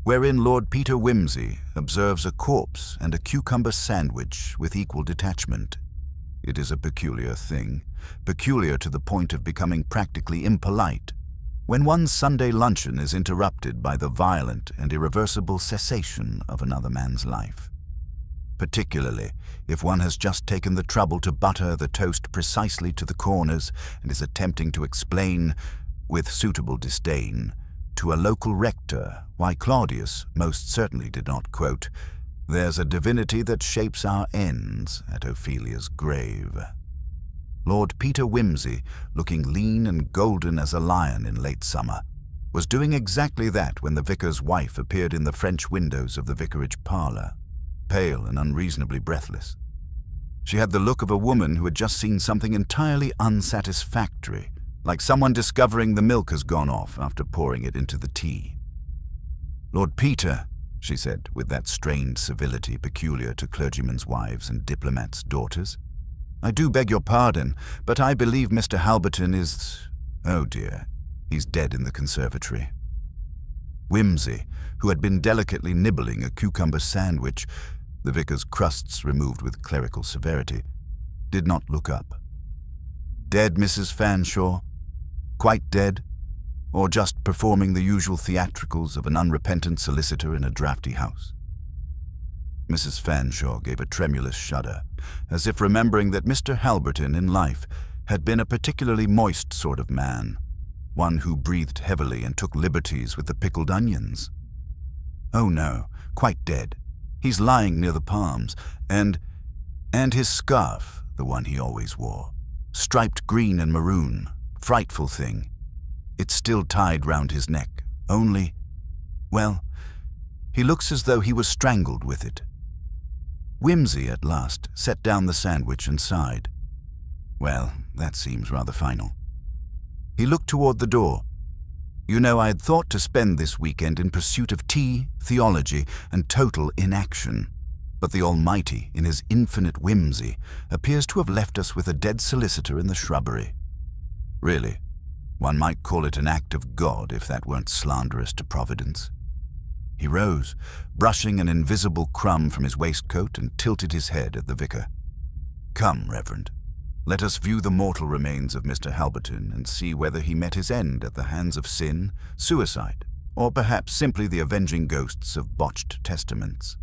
wherein Lord Peter Wimsey observes a corpse and a cucumber sandwich with equal detachment. It is a peculiar thing, peculiar to the point of becoming practically impolite, when one's Sunday luncheon is interrupted by the violent and irreversible cessation of another man's life. Particularly if one has just taken the trouble to butter the toast precisely to the corners and is attempting to explain, with suitable disdain, to a local rector why Claudius most certainly did not quote, "There's a divinity that shapes our ends" at Ophelia's grave. Lord Peter Wimsey, looking lean and golden as a lion in late summer, was doing exactly that when the vicar's wife appeared in the French windows of the vicarage parlour, pale and unreasonably breathless. She had the look of a woman who had just seen something entirely unsatisfactory, like someone discovering the milk has gone off after pouring it into the tea. "Lord Peter," she said, with that strained civility peculiar to clergymen's wives and diplomats' daughters, "I do beg your pardon, but I believe Mr. Halberton is... oh dear, he's dead in the conservatory." Wimsey, who had been delicately nibbling a cucumber sandwich, the vicar's crusts removed with clerical severity, did not look up. "Dead, Mrs. Fanshawe? Quite dead? Or just performing the usual theatricals of an unrepentant solicitor in a draughty house?" Mrs. Fanshawe gave a tremulous shudder, as if remembering that Mr. Halberton in life had been a particularly moist sort of man, one who breathed heavily and took liberties with the pickled onions. "Oh no, quite dead. He's lying near the palms, and his scarf, the one he always wore, striped green and maroon, frightful thing. It's still tied round his neck, only, well, he looks as though he was strangled with it." Wimsey at last set down the sandwich and sighed. "Well, that seems rather final." He looked toward the door. "You know, I had thought to spend this weekend in pursuit of tea, theology, and total inaction. But the Almighty, in his infinite whimsy, appears to have left us with a dead solicitor in the shrubbery. Really, one might call it an act of God if that weren't slanderous to Providence." He rose, brushing an invisible crumb from his waistcoat, and tilted his head at the vicar. "Come, Reverend, let us view the mortal remains of Mr. Halberton and see whether he met his end at the hands of sin, suicide, or perhaps simply the avenging ghosts of botched testaments."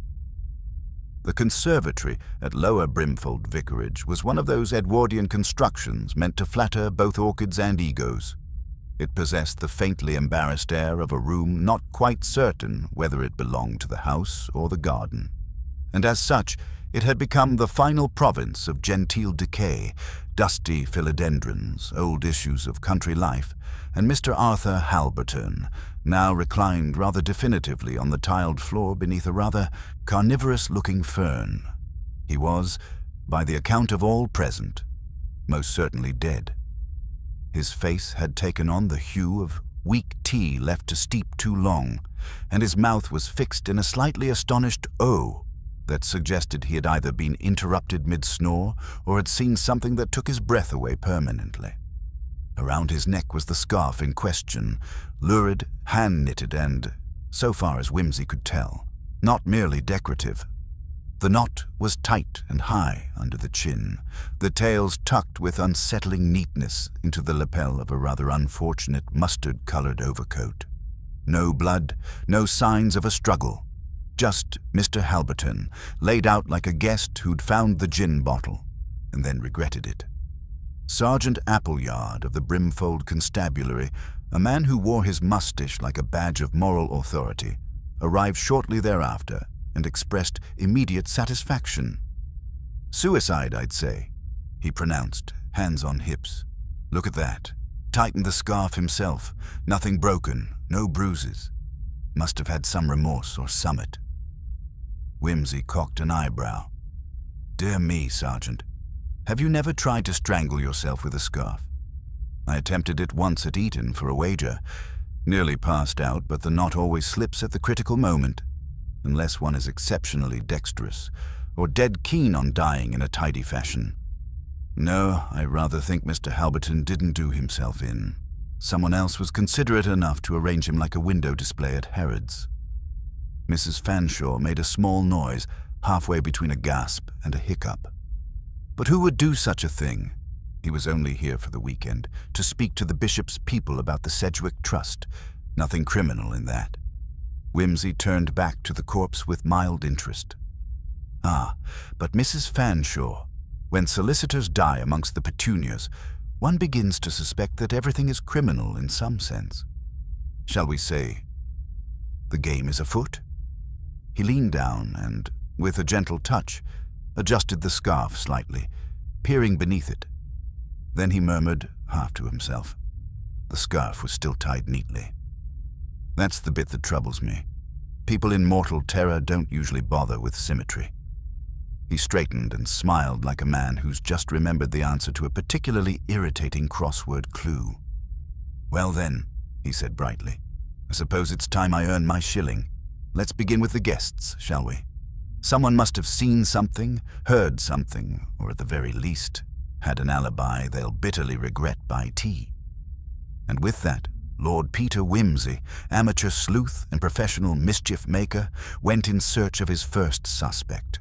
The conservatory at Lower Brimfold Vicarage was one of those Edwardian constructions meant to flatter both orchids and egos. It possessed the faintly embarrassed air of a room not quite certain whether it belonged to the house or the garden, and as such it had become the final province of genteel decay, dusty philodendrons, old issues of country life, and Mr. Arthur Halberton, now reclined rather definitively on the tiled floor beneath a rather carnivorous-looking fern. He was, by the account of all present, most certainly dead. His face had taken on the hue of weak tea left to steep too long, and his mouth was fixed in a slightly astonished O that suggested he had either been interrupted mid-snore or had seen something that took his breath away permanently. Around his neck was the scarf in question, lurid, hand-knitted and, so far as Wimsey could tell, not merely decorative. The knot was tight and high under the chin, the tails tucked with unsettling neatness into the lapel of a rather unfortunate mustard-colored overcoat. No blood, no signs of a struggle. Just Mr. Halberton, laid out like a guest who'd found the gin bottle, and then regretted it. Sergeant Appleyard of the Brimfold Constabulary, a man who wore his moustache like a badge of moral authority, arrived shortly thereafter and expressed immediate satisfaction. "Suicide, I'd say," he pronounced, hands on hips. "Look at that. Tightened the scarf himself. Nothing broken, no bruises. Must have had some remorse or summit." Wimsey cocked an eyebrow. "Dear me, Sergeant. Have you never tried to strangle yourself with a scarf? I attempted it once at Eton for a wager. Nearly passed out, but the knot always slips at the critical moment, unless one is exceptionally dexterous, or dead keen on dying in a tidy fashion. No, I rather think Mr. Halberton didn't do himself in. Someone else was considerate enough to arrange him like a window display at Harrods." Mrs. Fanshawe made a small noise, halfway between a gasp and a hiccup. But who would do such a thing? He was only here for the weekend, to speak to the bishop's people about the Sedgwick Trust. Nothing criminal in that. Wimsey turned back to the corpse with mild interest. Ah, but Mrs. Fanshawe, when solicitors die amongst the petunias, one begins to suspect that everything is criminal in some sense. Shall we say, the game is afoot? He leaned down and, with a gentle touch, adjusted the scarf slightly, peering beneath it. Then he murmured, half to himself. The scarf was still tied neatly. That's the bit that troubles me. People in mortal terror don't usually bother with symmetry. He straightened and smiled like a man who's just remembered the answer to a particularly irritating crossword clue. Well then, he said brightly, I suppose it's time I earn my shilling. Let's begin with the guests, shall we? Someone must have seen something, heard something, or at the very least, had an alibi they'll bitterly regret by tea. And with that, Lord Peter Wimsey, amateur sleuth and professional mischief-maker, went in search of his first suspect.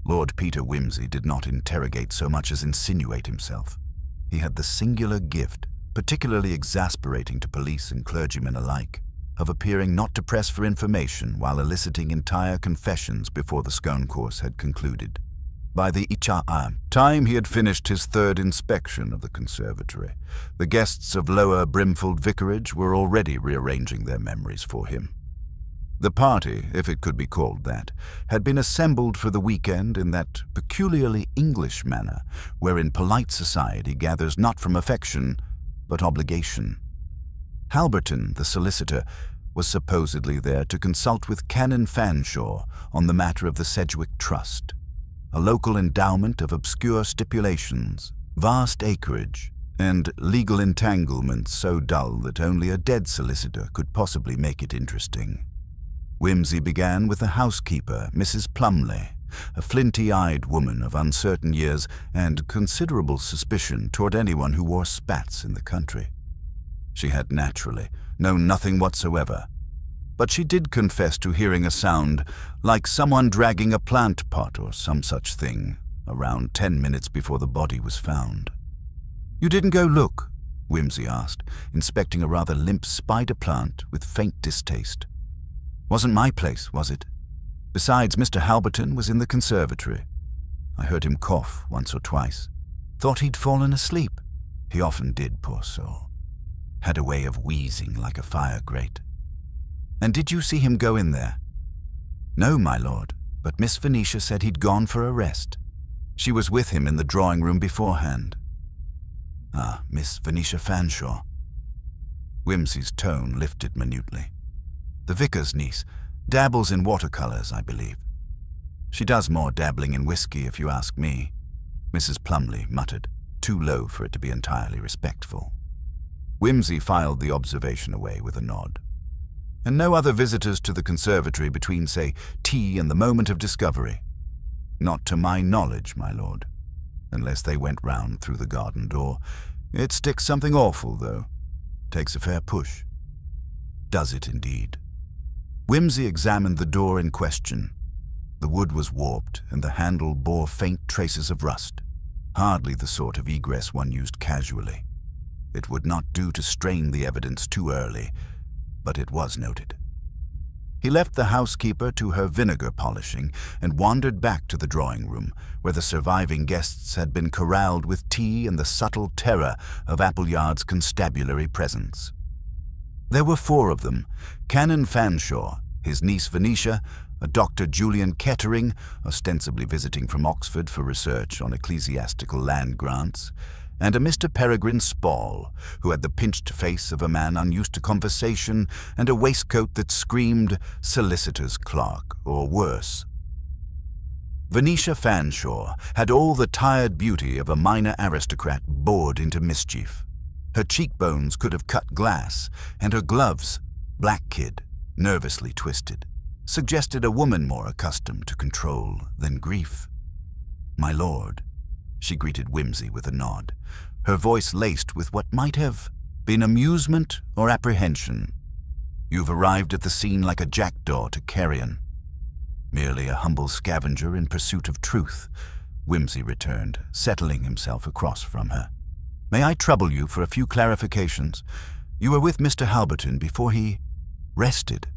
Lord Peter Wimsey did not interrogate so much as insinuate himself. He had the singular gift, particularly exasperating to police and clergymen alike, of appearing not to press for information while eliciting entire confessions before the scone course had concluded. By the time he had finished his third inspection of the conservatory, the guests of Lower Brimfield Vicarage were already rearranging their memories for him. The party, if it could be called that, had been assembled for the weekend in that peculiarly English manner wherein polite society gathers not from affection, but obligation. Halberton, the solicitor, was supposedly there to consult with Canon Fanshawe on the matter of the Sedgwick Trust, a local endowment of obscure stipulations, vast acreage, and legal entanglements so dull that only a dead solicitor could possibly make it interesting. Wimsey began with the housekeeper, Mrs. Plumley, a flinty-eyed woman of uncertain years and considerable suspicion toward anyone who wore spats in the country. She had naturally known nothing whatsoever, but she did confess to hearing a sound like someone dragging a plant pot or some such thing around 10 minutes before the body was found. You didn't go look? Wimsey asked, inspecting a rather limp spider plant with faint distaste. Wasn't my place, was it? Besides, Mr. Halberton was in the conservatory. I heard him cough once or twice. Thought he'd fallen asleep. He often did, poor soul. Had a way of wheezing like a fire grate. And did you see him go in there? No, my lord, but Miss Venetia said he'd gone for a rest. She was with him in the drawing-room beforehand. Ah, Miss Venetia Fanshawe. Wimsey's tone lifted minutely. The vicar's niece dabbles in watercolors, I believe. She does more dabbling in whiskey, if you ask me, Mrs. Plumley muttered, too low for it to be entirely respectful. Wimsey filed the observation away with a nod. And no other visitors to the conservatory between, say, tea and the moment of discovery? Not to my knowledge, my lord, unless they went round through the garden door. It sticks something awful, though. Takes a fair push. Does it indeed? Wimsey examined the door in question. The wood was warped, and the handle bore faint traces of rust. Hardly the sort of egress one used casually. It would not do to strain the evidence too early, but it was noted. He left the housekeeper to her vinegar polishing and wandered back to the drawing-room, where the surviving guests had been corralled with tea and the subtle terror of Appleyard's constabulary presence. There were 4 of them: Canon Fanshawe, his niece Venetia, a Dr. Julian Kettering, ostensibly visiting from Oxford for research on ecclesiastical land grants, and a Mr. Peregrine Spall, who had the pinched face of a man unused to conversation and a waistcoat that screamed solicitor's clerk, or worse. Venetia Fanshawe had all the tired beauty of a minor aristocrat bored into mischief. Her cheekbones could have cut glass, and her gloves, black kid, nervously twisted, suggested a woman more accustomed to control than grief. My lord, she greeted Wimsey with a nod, her voice laced with what might have been amusement or apprehension. You've arrived at the scene like a jackdaw to carrion. Merely a humble scavenger in pursuit of truth, Wimsey returned, settling himself across from her. May I trouble you for a few clarifications? You were with Mr. Halberton before he rested.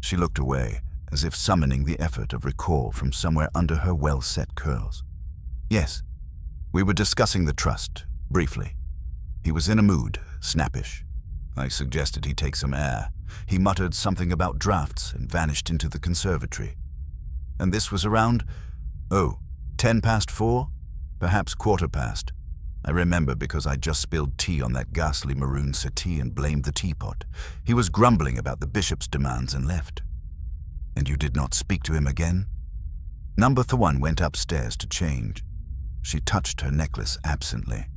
She looked away, as if summoning the effort of recall from somewhere under her well-set curls. Yes, we were discussing the trust, briefly. He was in a mood, snappish. I suggested he take some air. He muttered something about drafts and vanished into the conservatory. And this was around, 4:10, perhaps 4:15. I remember because I just spilled tea on that ghastly maroon settee and blamed the teapot. He was grumbling about the bishop's demands and left. And you did not speak to him again? Number 1 went upstairs to change. She touched her necklace absently.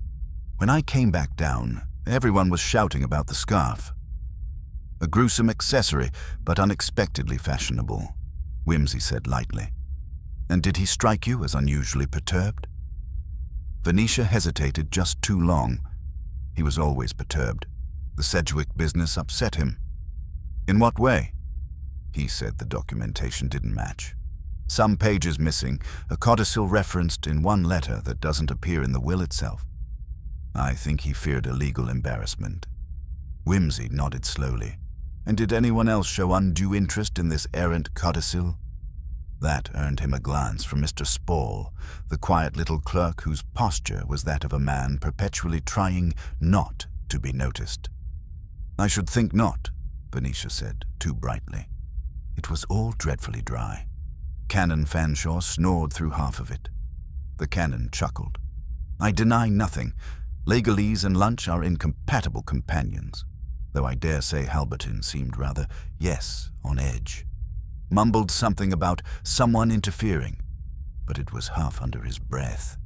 When I came back down, everyone was shouting about the scarf. A gruesome accessory, but unexpectedly fashionable, Wimsey said lightly. And did he strike you as unusually perturbed? Venetia hesitated just too long. He was always perturbed. The Sedgwick business upset him. In what way? He said the documentation didn't match. Some pages missing, a codicil referenced in one letter that doesn't appear in the will itself. I think he feared a legal embarrassment. Wimsey nodded slowly. And did anyone else show undue interest in this errant codicil? That earned him a glance from Mr. Spall, the quiet little clerk whose posture was that of a man perpetually trying not to be noticed. I should think not, Venetia said, too brightly. It was all dreadfully dry. Canon Fanshawe snored through half of it. The canon chuckled. I deny nothing. Legalese and lunch are incompatible companions, though I dare say Halberton seemed rather, on edge. Mumbled something about someone interfering, but it was half under his breath.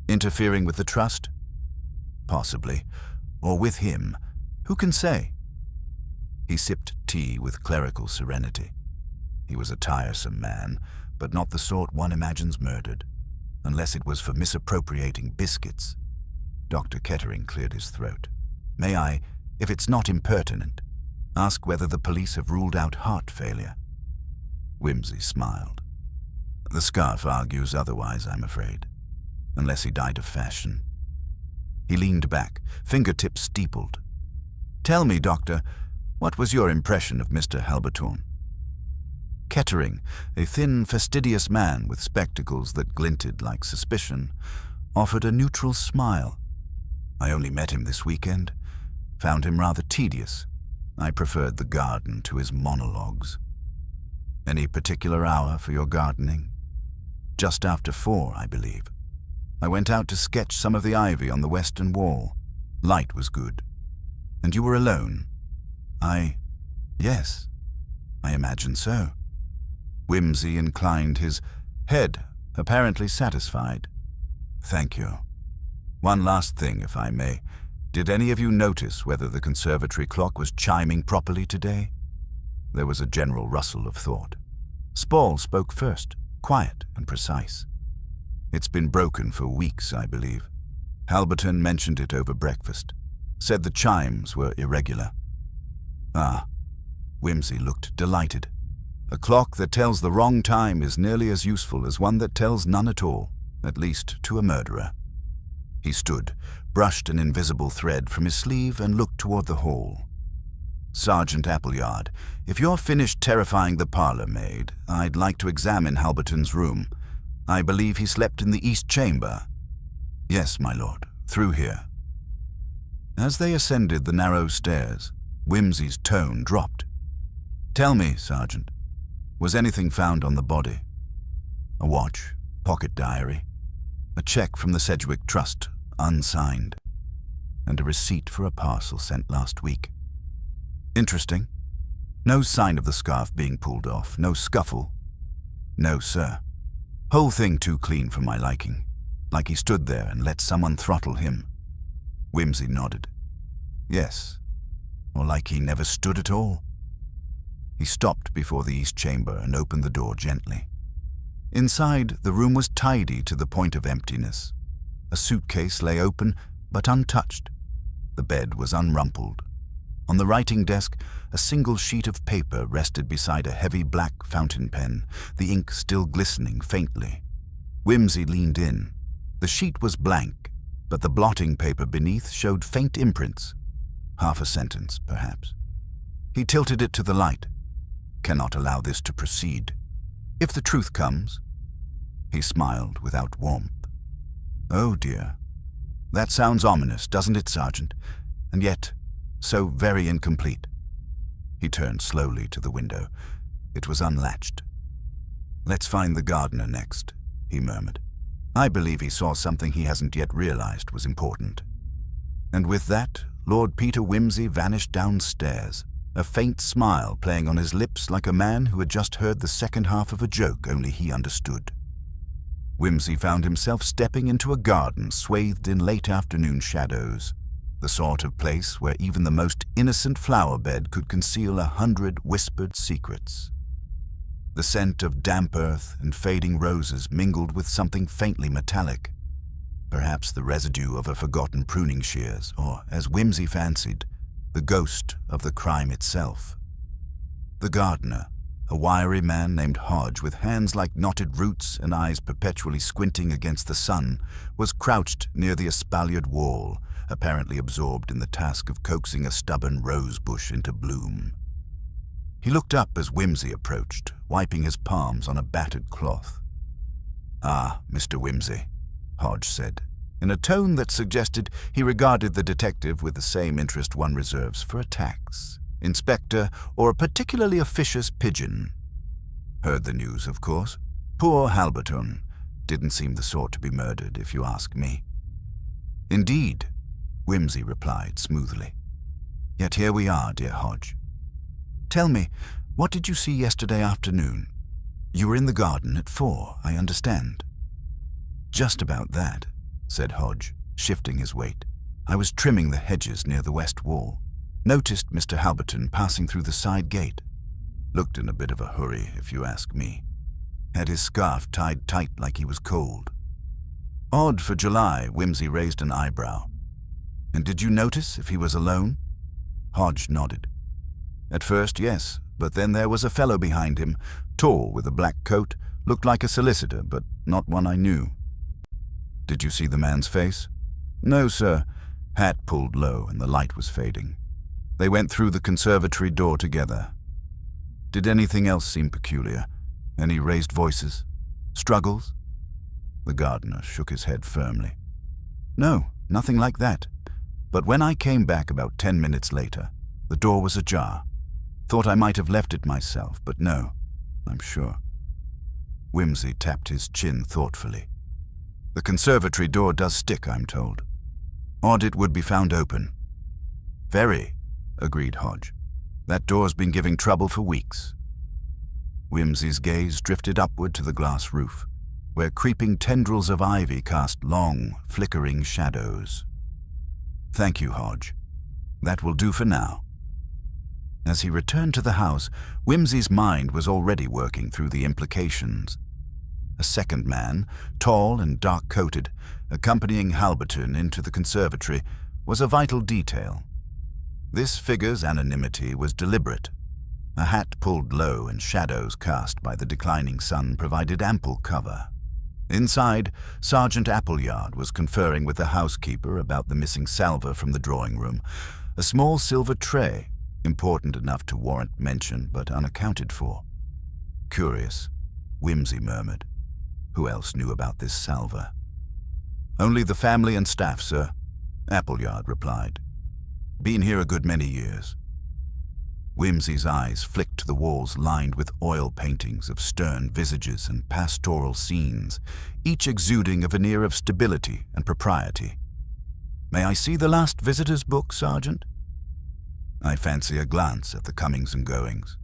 Interfering with the trust? Possibly. Or with him. Who can say? He sipped tea with clerical serenity. He was a tiresome man, but not the sort one imagines murdered, unless it was for misappropriating biscuits. Dr. Kettering cleared his throat. May I, if it's not impertinent, ask whether the police have ruled out heart failure? Wimsey smiled. The scarf argues otherwise, I'm afraid, unless he died of fashion. He leaned back, fingertips steepled. Tell me, Doctor, what was your impression of Mr. Halberton? Kettering, a thin, fastidious man with spectacles that glinted like suspicion, offered a neutral smile. I only met him this weekend. Found him rather tedious. I preferred the garden to his monologues. Any particular hour for your gardening? Just after 4, I believe. I went out to sketch some of the ivy on the western wall. Light was good. And you were alone? Yes, I imagine so. Wimsey inclined his head, apparently satisfied. Thank you. One last thing, if I may. Did any of you notice whether the conservatory clock was chiming properly today? There was a general rustle of thought. Spall spoke first, quiet and precise. It's been broken for weeks, I believe. Halberton mentioned it over breakfast. Said the chimes were irregular. Ah, Wimsey looked delighted. A clock that tells the wrong time is nearly as useful as one that tells none at all, at least to a murderer. He stood, brushed an invisible thread from his sleeve and looked toward the hall. Sergeant Appleyard, if you're finished terrifying the parlor maid, I'd like to examine Halberton's room. I believe he slept in the east chamber. Yes, my lord, through here. As they ascended the narrow stairs, Wimsey's tone dropped. Tell me, Sergeant, was anything found on the body? A watch, pocket diary, a check from the Sedgwick Trust, unsigned, and a receipt for a parcel sent last week. Interesting. No sign of the scarf being pulled off, no scuffle. No, sir. Whole thing too clean for my liking, like he stood there and let someone throttle him. Wimsey nodded. Yes, or like he never stood at all. He stopped before the east chamber and opened the door gently. Inside, the room was tidy to the point of emptiness. A suitcase lay open, but untouched. The bed was unrumpled. On the writing desk, a single sheet of paper rested beside a heavy black fountain pen, the ink still glistening faintly. Wimsey leaned in. The sheet was blank, but the blotting paper beneath showed faint imprints. Half a sentence, perhaps. He tilted it to the light. Cannot allow this to proceed. If the truth comes... He smiled without warmth. Oh dear. That sounds ominous, doesn't it, Sergeant? And yet, so very incomplete. He turned slowly to the window. It was unlatched. Let's find the gardener next, he murmured. I believe he saw something he hasn't yet realized was important. And with that, Lord Peter Wimsey vanished downstairs, a faint smile playing on his lips like a man who had just heard the second half of a joke only he understood. Wimsey found himself stepping into a garden swathed in late afternoon shadows, the sort of place where even the most innocent flower bed could conceal 100 whispered secrets. The scent of damp earth and fading roses mingled with something faintly metallic, perhaps the residue of a forgotten pruning shears, or, as Wimsey fancied, the ghost of the crime itself. The gardener, a wiry man named Hodge with hands like knotted roots and eyes perpetually squinting against the sun, was crouched near the espaliered wall, apparently absorbed in the task of coaxing a stubborn rose bush into bloom. He looked up as Wimsey approached, wiping his palms on a battered cloth. "Ah, Mr. Wimsey," Hodge said, in a tone that suggested he regarded the detective with the same interest one reserves for a tax, inspector, or a particularly officious pigeon. "Heard the news, of course. Poor Halberton. Didn't seem the sort to be murdered, if you ask me." "Indeed," Wimsey replied smoothly. "Yet here we are, dear Hodge. Tell me, what did you see yesterday afternoon? You were in the garden at 4, I understand." "Just about that," said Hodge, shifting his weight. "I was trimming the hedges near the west wall. Noticed Mr. Halberton passing through the side gate. Looked in a bit of a hurry, if you ask me. Had his scarf tied tight like he was cold." Odd for July, Wimsey raised an eyebrow. "And did you notice if he was alone?" Hodge nodded. "At first, yes, but then there was a fellow behind him, tall with a black coat, looked like a solicitor, but not one I knew." "Did you see the man's face?" "No, sir. Hat pulled low and the light was fading. They went through the conservatory door together." "Did anything else seem peculiar? Any raised voices? Struggles?" The gardener shook his head firmly. "No, nothing like that. But when I came back about 10 minutes later, the door was ajar. Thought I might have left it myself, but no, I'm sure." Wimsey tapped his chin thoughtfully. "The conservatory door does stick, I'm told. Odd it would be found open." "Very," agreed Hodge. "That door's been giving trouble for weeks." Wimsey's gaze drifted upward to the glass roof, where creeping tendrils of ivy cast long, flickering shadows. "Thank you, Hodge. That will do for now." As he returned to the house, Wimsey's mind was already working through the implications. A second man, tall and dark-coated, accompanying Halberton into the conservatory, was a vital detail. This figure's anonymity was deliberate. A hat pulled low and shadows cast by the declining sun provided ample cover. Inside, Sergeant Appleyard was conferring with the housekeeper about the missing salver from the drawing-room, a small silver tray, important enough to warrant mention but unaccounted for. "Curious," Wimsey murmured. "Who else knew about this salver?" "Only the family and staff, sir," Appleyard replied. "Been here a good many years." Wimsey's eyes flicked to the walls lined with oil paintings of stern visages and pastoral scenes, each exuding a veneer of stability and propriety. "May I see the last visitor's book, Sergeant?" "I fancy a glance at the comings and goings."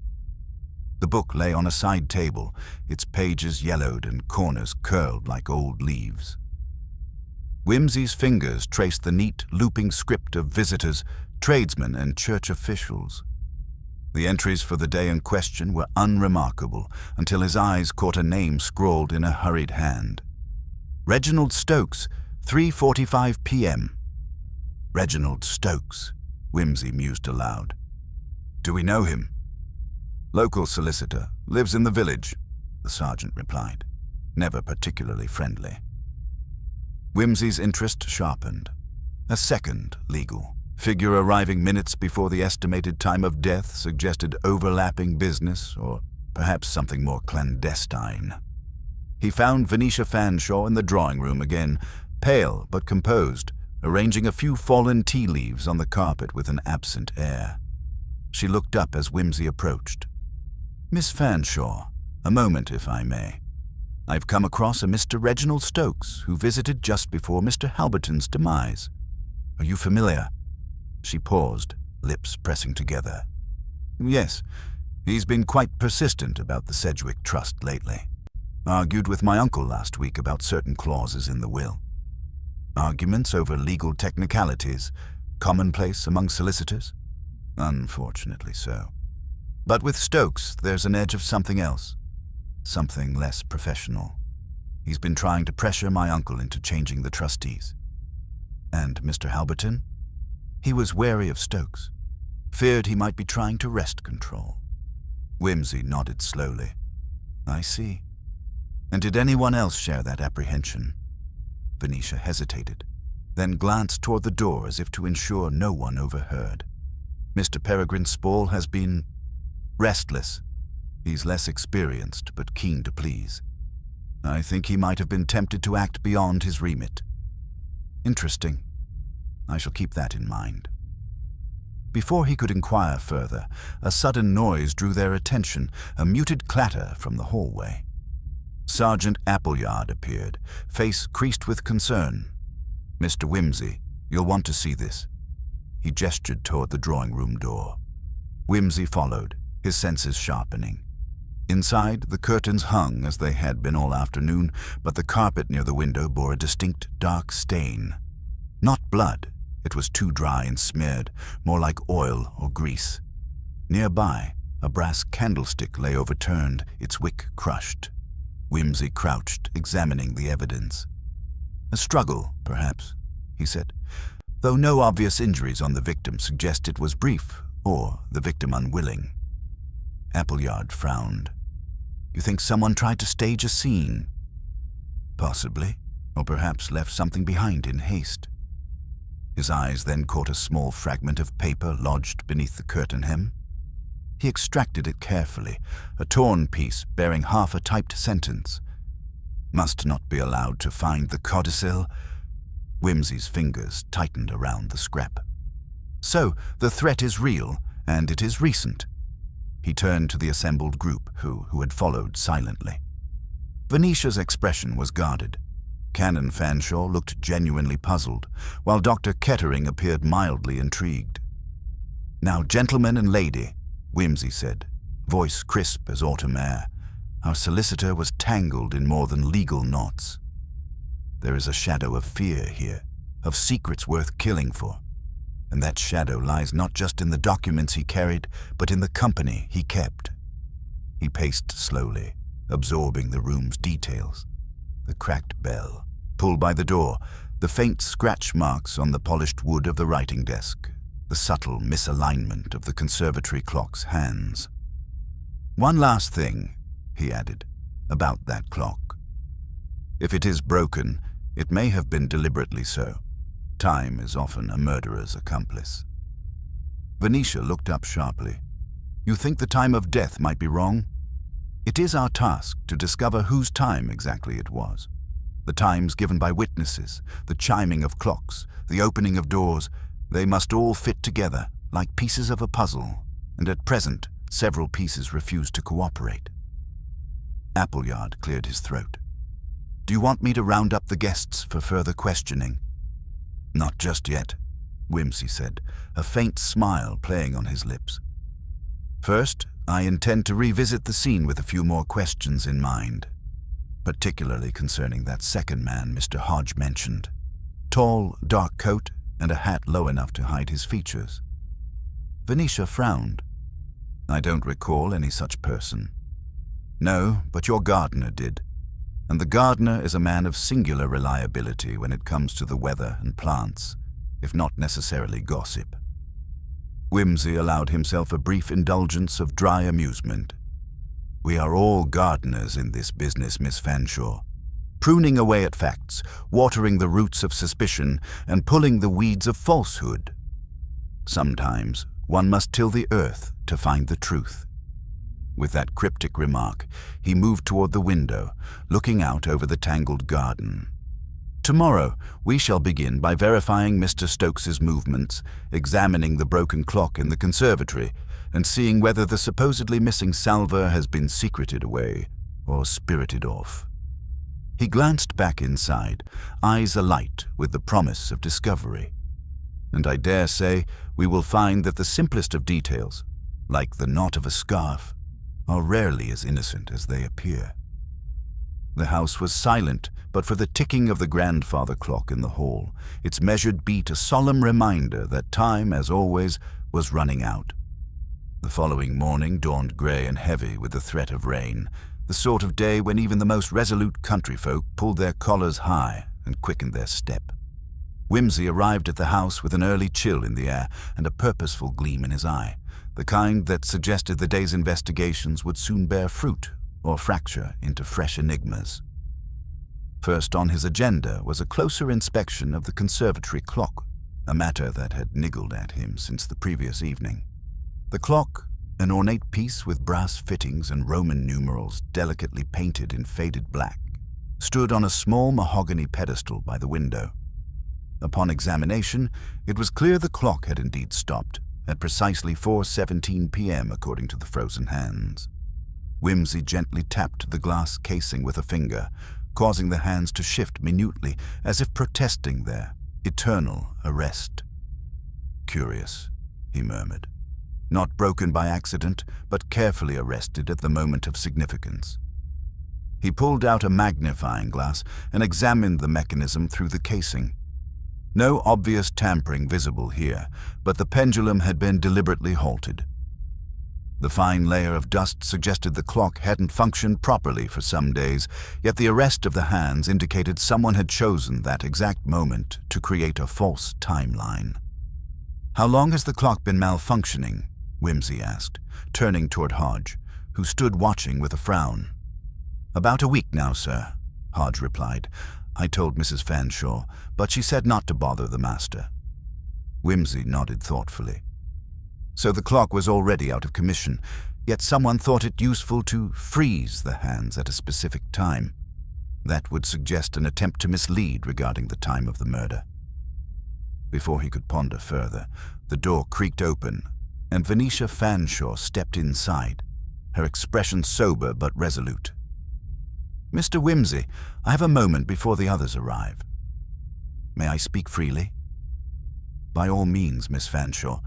The book lay on a side table, its pages yellowed and corners curled like old leaves. Wimsey's fingers traced the neat, looping script of visitors, tradesmen, and church officials. The entries for the day in question were unremarkable until his eyes caught a name scrawled in a hurried hand. "Reginald Stokes, 3:45 p.m. Reginald Stokes, Wimsey mused aloud. Do we know him? Local solicitor, lives in the village, the sergeant replied, never particularly friendly. Wimsey's interest sharpened. A second legal figure arriving minutes before the estimated time of death suggested overlapping business or perhaps something more clandestine. He found Venetia Fanshawe in the drawing room again, pale but composed, arranging a few fallen tea leaves on the carpet with an absent air. She looked up as Wimsey approached. "Miss Fanshawe, a moment if I may. I've come across a Mr. Reginald Stokes who visited just before Mr. Halberton's demise. Are you familiar?" She paused, lips pressing together. "Yes, he's been quite persistent about the Sedgwick Trust lately. Argued with my uncle last week about certain clauses in the will. Arguments over legal technicalities, commonplace among solicitors? Unfortunately so. But with Stokes, there's an edge of something else. Something less professional. He's been trying to pressure my uncle into changing the trustees. And Mr. Halberton? He was wary of Stokes. Feared he might be trying to wrest control." Wimsey nodded slowly. "I see. And did anyone else share that apprehension?" Venetia hesitated, then glanced toward the door as if to ensure no one overheard. "Mr. Peregrine Spall has been restless. He's less experienced, but keen to please. I think he might have been tempted to act beyond his remit." "Interesting. I shall keep that in mind." Before he could inquire further, a sudden noise drew their attention, a muted clatter from the hallway. Sergeant Appleyard appeared, face creased with concern. "Mr. Wimsey, you'll want to see this." He gestured toward the drawing-room door. Wimsey followed, his senses sharpening. Inside, the curtains hung as they had been all afternoon, but the carpet near the window bore a distinct dark stain. Not blood, it was too dry and smeared, more like oil or grease. Nearby, a brass candlestick lay overturned, its wick crushed. Wimsey crouched, examining the evidence. "A struggle, perhaps," he said, though no obvious injuries on the victim suggest it was brief or the victim unwilling. Appleyard frowned. "You think someone tried to stage a scene?" "Possibly, or perhaps left something behind in haste." His eyes then caught a small fragment of paper lodged beneath the curtain hem. He extracted it carefully, a torn piece bearing half a typed sentence. "Must not be allowed to find the codicil." Wimsey's fingers tightened around the scrap. "So, the threat is real, and it is recent." He turned to the assembled group, who had followed silently. Venetia's expression was guarded. Canon Fanshawe looked genuinely puzzled, while Dr. Kettering appeared mildly intrigued. "Now, gentleman and lady," Wimsey said, voice crisp as autumn air, "our solicitor was tangled in more than legal knots. There is a shadow of fear here, of secrets worth killing for, and that shadow lies not just in the documents he carried, but in the company he kept." He paced slowly, absorbing the room's details. The cracked bell, pulled by the door, the faint scratch marks on the polished wood of the writing desk, the subtle misalignment of the conservatory clock's hands. "One last thing," he added, "about that clock. If it is broken, it may have been deliberately so. Time is often a murderer's accomplice." Venetia looked up sharply. "You think the time of death might be wrong? It is our task to discover whose time exactly it was. The times given by witnesses, the chiming of clocks, the opening of doors, they must all fit together, like pieces of a puzzle, and at present, several pieces refuse to cooperate." Appleyard cleared his throat. "Do you want me to round up the guests for further questioning?" "Not just yet," Wimsey said, a faint smile playing on his lips. "First, I intend to revisit the scene with a few more questions in mind, particularly concerning that second man Mr. Hodge mentioned. Tall, dark coat, and a hat low enough to hide his features." Venetia frowned. "I don't recall any such person." "No, but your gardener did. And the gardener is a man of singular reliability when it comes to the weather and plants, if not necessarily gossip." Wimsey allowed himself a brief indulgence of dry amusement. "We are all gardeners in this business, Miss Fanshawe, pruning away at facts, watering the roots of suspicion, and pulling the weeds of falsehood. Sometimes one must till the earth to find the truth." With that cryptic remark, he moved toward the window, looking out over the tangled garden. "Tomorrow, we shall begin by verifying Mr. Stokes's movements, examining the broken clock in the conservatory, and seeing whether the supposedly missing salver has been secreted away or spirited off." He glanced back inside, eyes alight with the promise of discovery. "And I dare say we will find that the simplest of details, like the knot of a scarf, are rarely as innocent as they appear." The house was silent, but for the ticking of the grandfather clock in the hall, its measured beat a solemn reminder that time, as always, was running out. The following morning dawned grey and heavy with the threat of rain, the sort of day when even the most resolute country folk pulled their collars high and quickened their step. Wimsey arrived at the house with an early chill in the air and a purposeful gleam in his eye, the kind that suggested the day's investigations would soon bear fruit or fracture into fresh enigmas. First on his agenda was a closer inspection of the conservatory clock, a matter that had niggled at him since the previous evening. The clock, an ornate piece with brass fittings and Roman numerals delicately painted in faded black, stood on a small mahogany pedestal by the window. Upon examination, it was clear the clock had indeed stopped at precisely 4:17 p.m. according to the frozen hands. Wimsey gently tapped the glass casing with a finger, causing the hands to shift minutely as if protesting their eternal arrest. "Curious," he murmured. "Not broken by accident, but carefully arrested at the moment of significance." He pulled out a magnifying glass and examined the mechanism through the casing. No obvious tampering visible here, but the pendulum had been deliberately halted. The fine layer of dust suggested the clock hadn't functioned properly for some days, yet the arrest of the hands indicated someone had chosen that exact moment to create a false timeline. "How long has the clock been malfunctioning?" Wimsey asked, turning toward Hodge, who stood watching with a frown. "About a week now, sir," Hodge replied. "I told Mrs. Fanshawe, but she said not to bother the master." Wimsey nodded thoughtfully. So the clock was already out of commission, yet someone thought it useful to freeze the hands at a specific time. That would suggest an attempt to mislead regarding the time of the murder. Before he could ponder further, the door creaked open, and Venetia Fanshawe stepped inside, her expression sober but resolute. "Mr. Wimsey, I have a moment before the others arrive." "May I speak freely?" "By all means, Miss Fanshawe.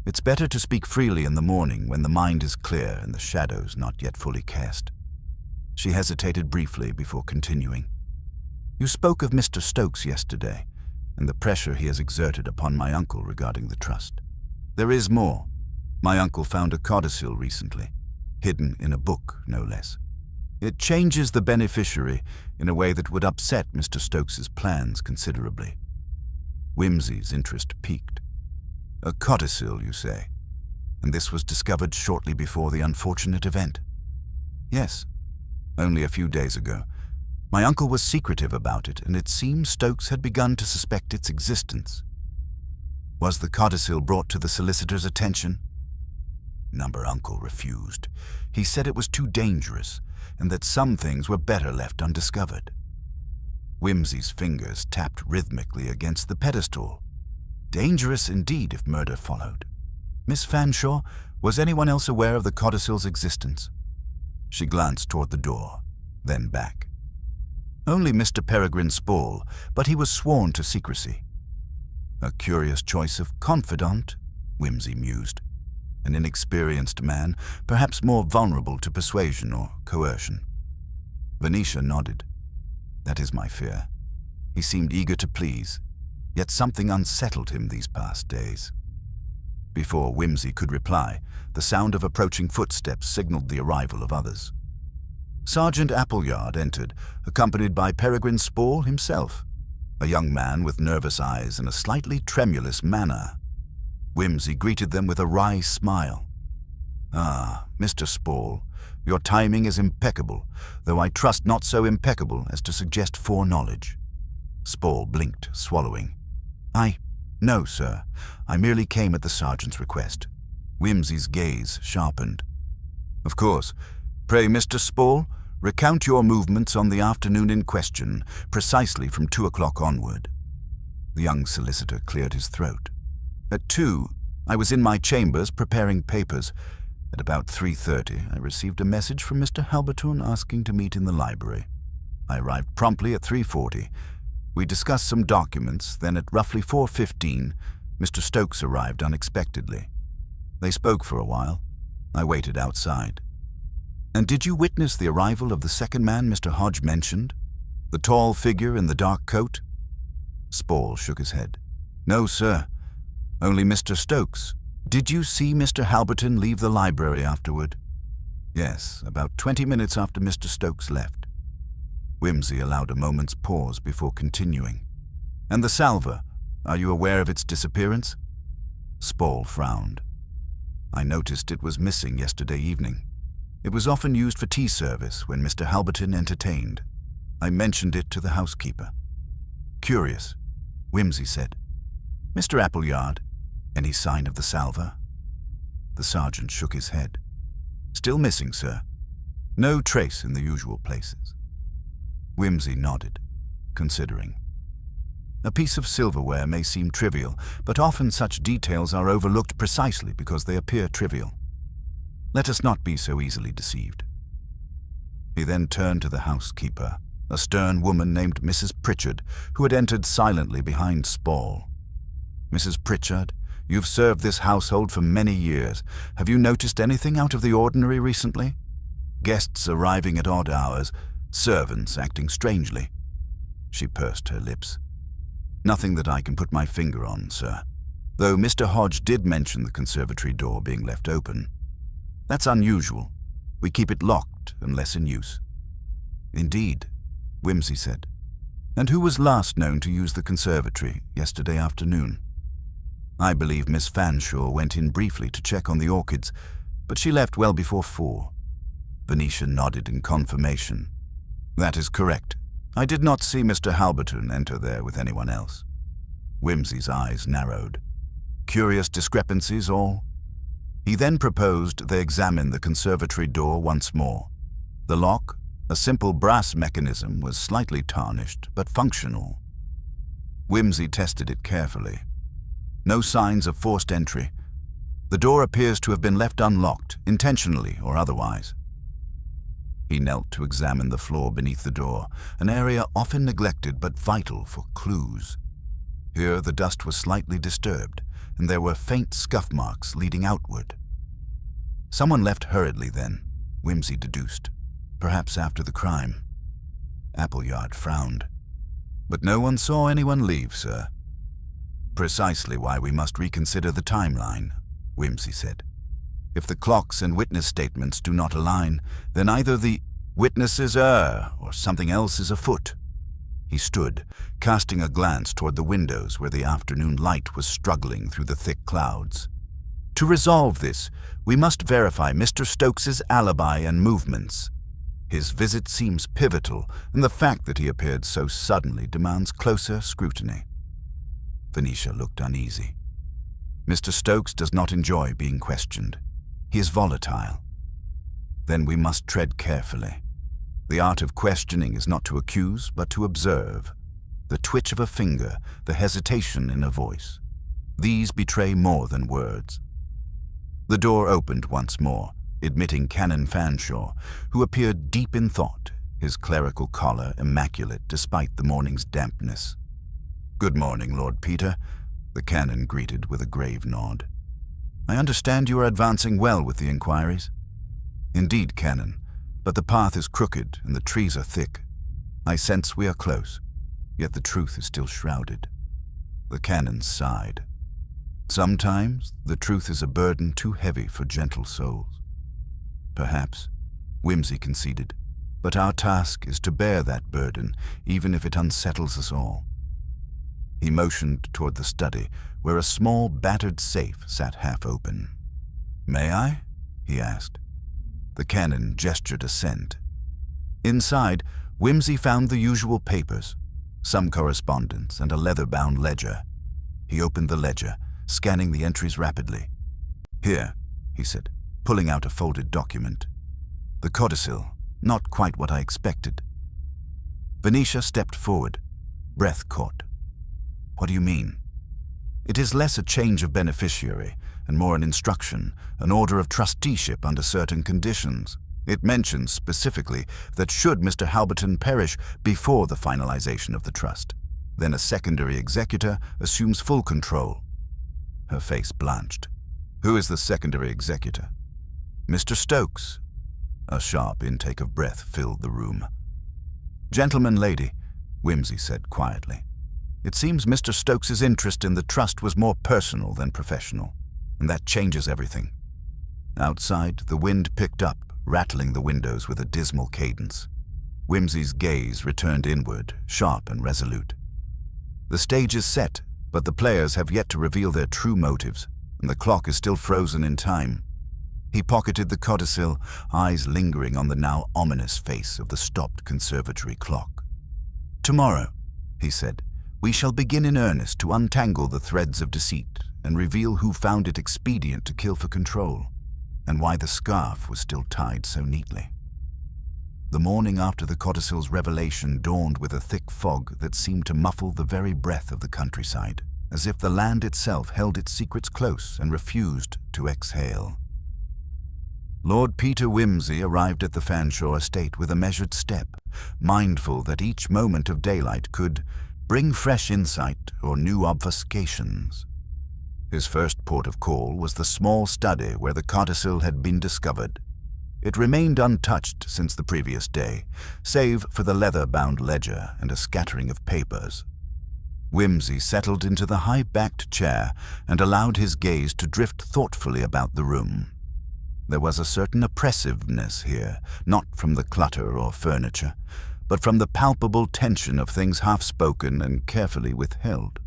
It's better to speak freely in the morning when the mind is clear and the shadows not yet fully cast." She hesitated briefly before continuing. "You spoke of Mr. Stokes yesterday, and the pressure he has exerted upon my uncle regarding the trust. There is more. My uncle found a codicil recently, hidden in a book, no less. It changes the beneficiary in a way that would upset Mr. Stokes's plans considerably." Wimsey's interest piqued. "A codicil, you say? And this was discovered shortly before the unfortunate event?" "Yes, only a few days ago. My uncle was secretive about it, and it seems Stokes had begun to suspect its existence." "Was the codicil brought to the solicitor's attention?" Number uncle refused. He said it was too dangerous, and that some things were better left undiscovered. Wimsey's fingers tapped rhythmically against the pedestal. Dangerous indeed if murder followed. "Miss Fanshawe, was anyone else aware of the codicil's existence?" She glanced toward the door, then back. "Only Mr. Peregrine Spall, but he was sworn to secrecy." "A curious choice of confidant," Wimsey mused. "An inexperienced man, perhaps more vulnerable to persuasion or coercion." Venetia nodded. "That is my fear. He seemed eager to please, yet something unsettled him these past days." Before Wimsey could reply, the sound of approaching footsteps signaled the arrival of others. Sergeant Appleyard entered, accompanied by Peregrine Spall himself, a young man with nervous eyes and a slightly tremulous manner. Wimsey greeted them with a wry smile. "Ah, Mr. Spall, your timing is impeccable, though I trust not so impeccable as to suggest foreknowledge." Spall blinked, swallowing. No, sir. I merely came at the sergeant's request." Wimsey's gaze sharpened. "Of course. Pray, Mr. Spall, recount your movements on the afternoon in question, precisely from 2 o'clock onward." The young solicitor cleared his throat. "At 2, I was in my chambers preparing papers. At about 3:30, I received a message from Mr. Halberton asking to meet in the library. I arrived promptly at 3:40. We discussed some documents, then at roughly 4:15, Mr. Stokes arrived unexpectedly. They spoke for a while. I waited outside." "And did you witness the arrival of the second man Mr. Hodge mentioned? The tall figure in the dark coat?" Spall shook his head. "No, sir. Only Mr. Stokes. Did you see Mr. Halberton leave the library afterward?" "Yes, about 20 minutes after Mr. Stokes left." Wimsey allowed a moment's pause before continuing. "And the salver, are you aware of its disappearance?" Spall frowned. "I noticed it was missing yesterday evening. It was often used for tea service when Mr. Halberton entertained. I mentioned it to the housekeeper." "Curious," Wimsey said. "Mr. Appleyard, any sign of the salver?" The sergeant shook his head. "Still missing, sir. No trace in the usual places." Wimsey nodded, considering. A piece of silverware may seem trivial, but often such details are overlooked precisely because they appear trivial. Let us not be so easily deceived. He then turned to the housekeeper, a stern woman named Mrs. Pritchard, who had entered silently behind Spall. "Mrs. Pritchard, you've served this household for many years. Have you noticed anything out of the ordinary recently? Guests arriving at odd hours, servants acting strangely?" She pursed her lips. "Nothing that I can put my finger on, sir, though Mr. Hodge did mention the conservatory door being left open. That's unusual. We keep it locked unless in use." "Indeed," Wimsey said. "And who was last known to use the conservatory yesterday afternoon?" "I believe Miss Fanshawe went in briefly to check on the orchids, but she left well before 4. Venetia nodded in confirmation. "That is correct. I did not see Mr. Halberton enter there with anyone else." Wimsey's eyes narrowed. "Curious discrepancies, all?" He then proposed they examine the conservatory door once more. The lock, a simple brass mechanism, was slightly tarnished, but functional. Wimsey tested it carefully. No signs of forced entry. The door appears to have been left unlocked, intentionally or otherwise. He knelt to examine the floor beneath the door, an area often neglected but vital for clues. Here the dust was slightly disturbed, and there were faint scuff marks leading outward. Someone left hurriedly then, Wimsey deduced, perhaps after the crime. Appleyard frowned. "But no one saw anyone leave, sir." "Precisely why we must reconsider the timeline," Wimsey said. "If the clocks and witness statements do not align, then either the witnesses err or something else is afoot." He stood, casting a glance toward the windows where the afternoon light was struggling through the thick clouds. "To resolve this, we must verify Mr. Stokes's alibi and movements. His visit seems pivotal, and the fact that he appeared so suddenly demands closer scrutiny." Venetia looked uneasy. "Mr. Stokes does not enjoy being questioned. He is volatile. Then we must tread carefully. The art of questioning is not to accuse, but to observe. The twitch of a finger, the hesitation in a voice. These betray more than words." The door opened once more, admitting Canon Fanshawe, who appeared deep in thought, his clerical collar immaculate despite the morning's dampness. "Good morning, Lord Peter," the canon greeted with a grave nod. "I understand you are advancing well with the inquiries." "Indeed, Canon, but the path is crooked and the trees are thick. I sense we are close, yet the truth is still shrouded." The canon sighed. "Sometimes the truth is a burden too heavy for gentle souls." "Perhaps," Wimsey conceded, "but our task is to bear that burden, even if it unsettles us all." He motioned toward the study, where a small, battered safe sat half open. "May I?" he asked. The canon gestured assent. Inside, Wimsey found the usual papers, some correspondence and a leather-bound ledger. He opened the ledger, scanning the entries rapidly. "Here," he said, pulling out a folded document. "The codicil, not quite what I expected." Venetia stepped forward, breath caught. "What do you mean?" "It is less a change of beneficiary and more an instruction, an order of trusteeship under certain conditions. It mentions specifically that should Mr. Halberton perish before the finalization of the trust, then a secondary executor assumes full control." Her face blanched. "Who is the secondary executor?" "Mr. Stokes." A sharp intake of breath filled the room. "Gentleman, lady," Wimsey said quietly. "It seems Mr. Stokes's interest in the trust was more personal than professional, and that changes everything." Outside, the wind picked up, rattling the windows with a dismal cadence. Wimsey's gaze returned inward, sharp and resolute. "The stage is set, but the players have yet to reveal their true motives, and the clock is still frozen in time." He pocketed the codicil, eyes lingering on the now ominous face of the stopped conservatory clock. "Tomorrow," he said, "we shall begin in earnest to untangle the threads of deceit and reveal who found it expedient to kill for control, and why the scarf was still tied so neatly." The morning after the codicil's revelation dawned with a thick fog that seemed to muffle the very breath of the countryside, as if the land itself held its secrets close and refused to exhale. Lord Peter Wimsey arrived at the Fanshawe estate with a measured step, mindful that each moment of daylight could bring fresh insight or new obfuscations. His first port of call was the small study where the codicil had been discovered. It remained untouched since the previous day, save for the leather-bound ledger and a scattering of papers. Wimsey settled into the high-backed chair and allowed his gaze to drift thoughtfully about the room. There was a certain oppressiveness here, not from the clutter or furniture, but from the palpable tension of things half-spoken and carefully withheld.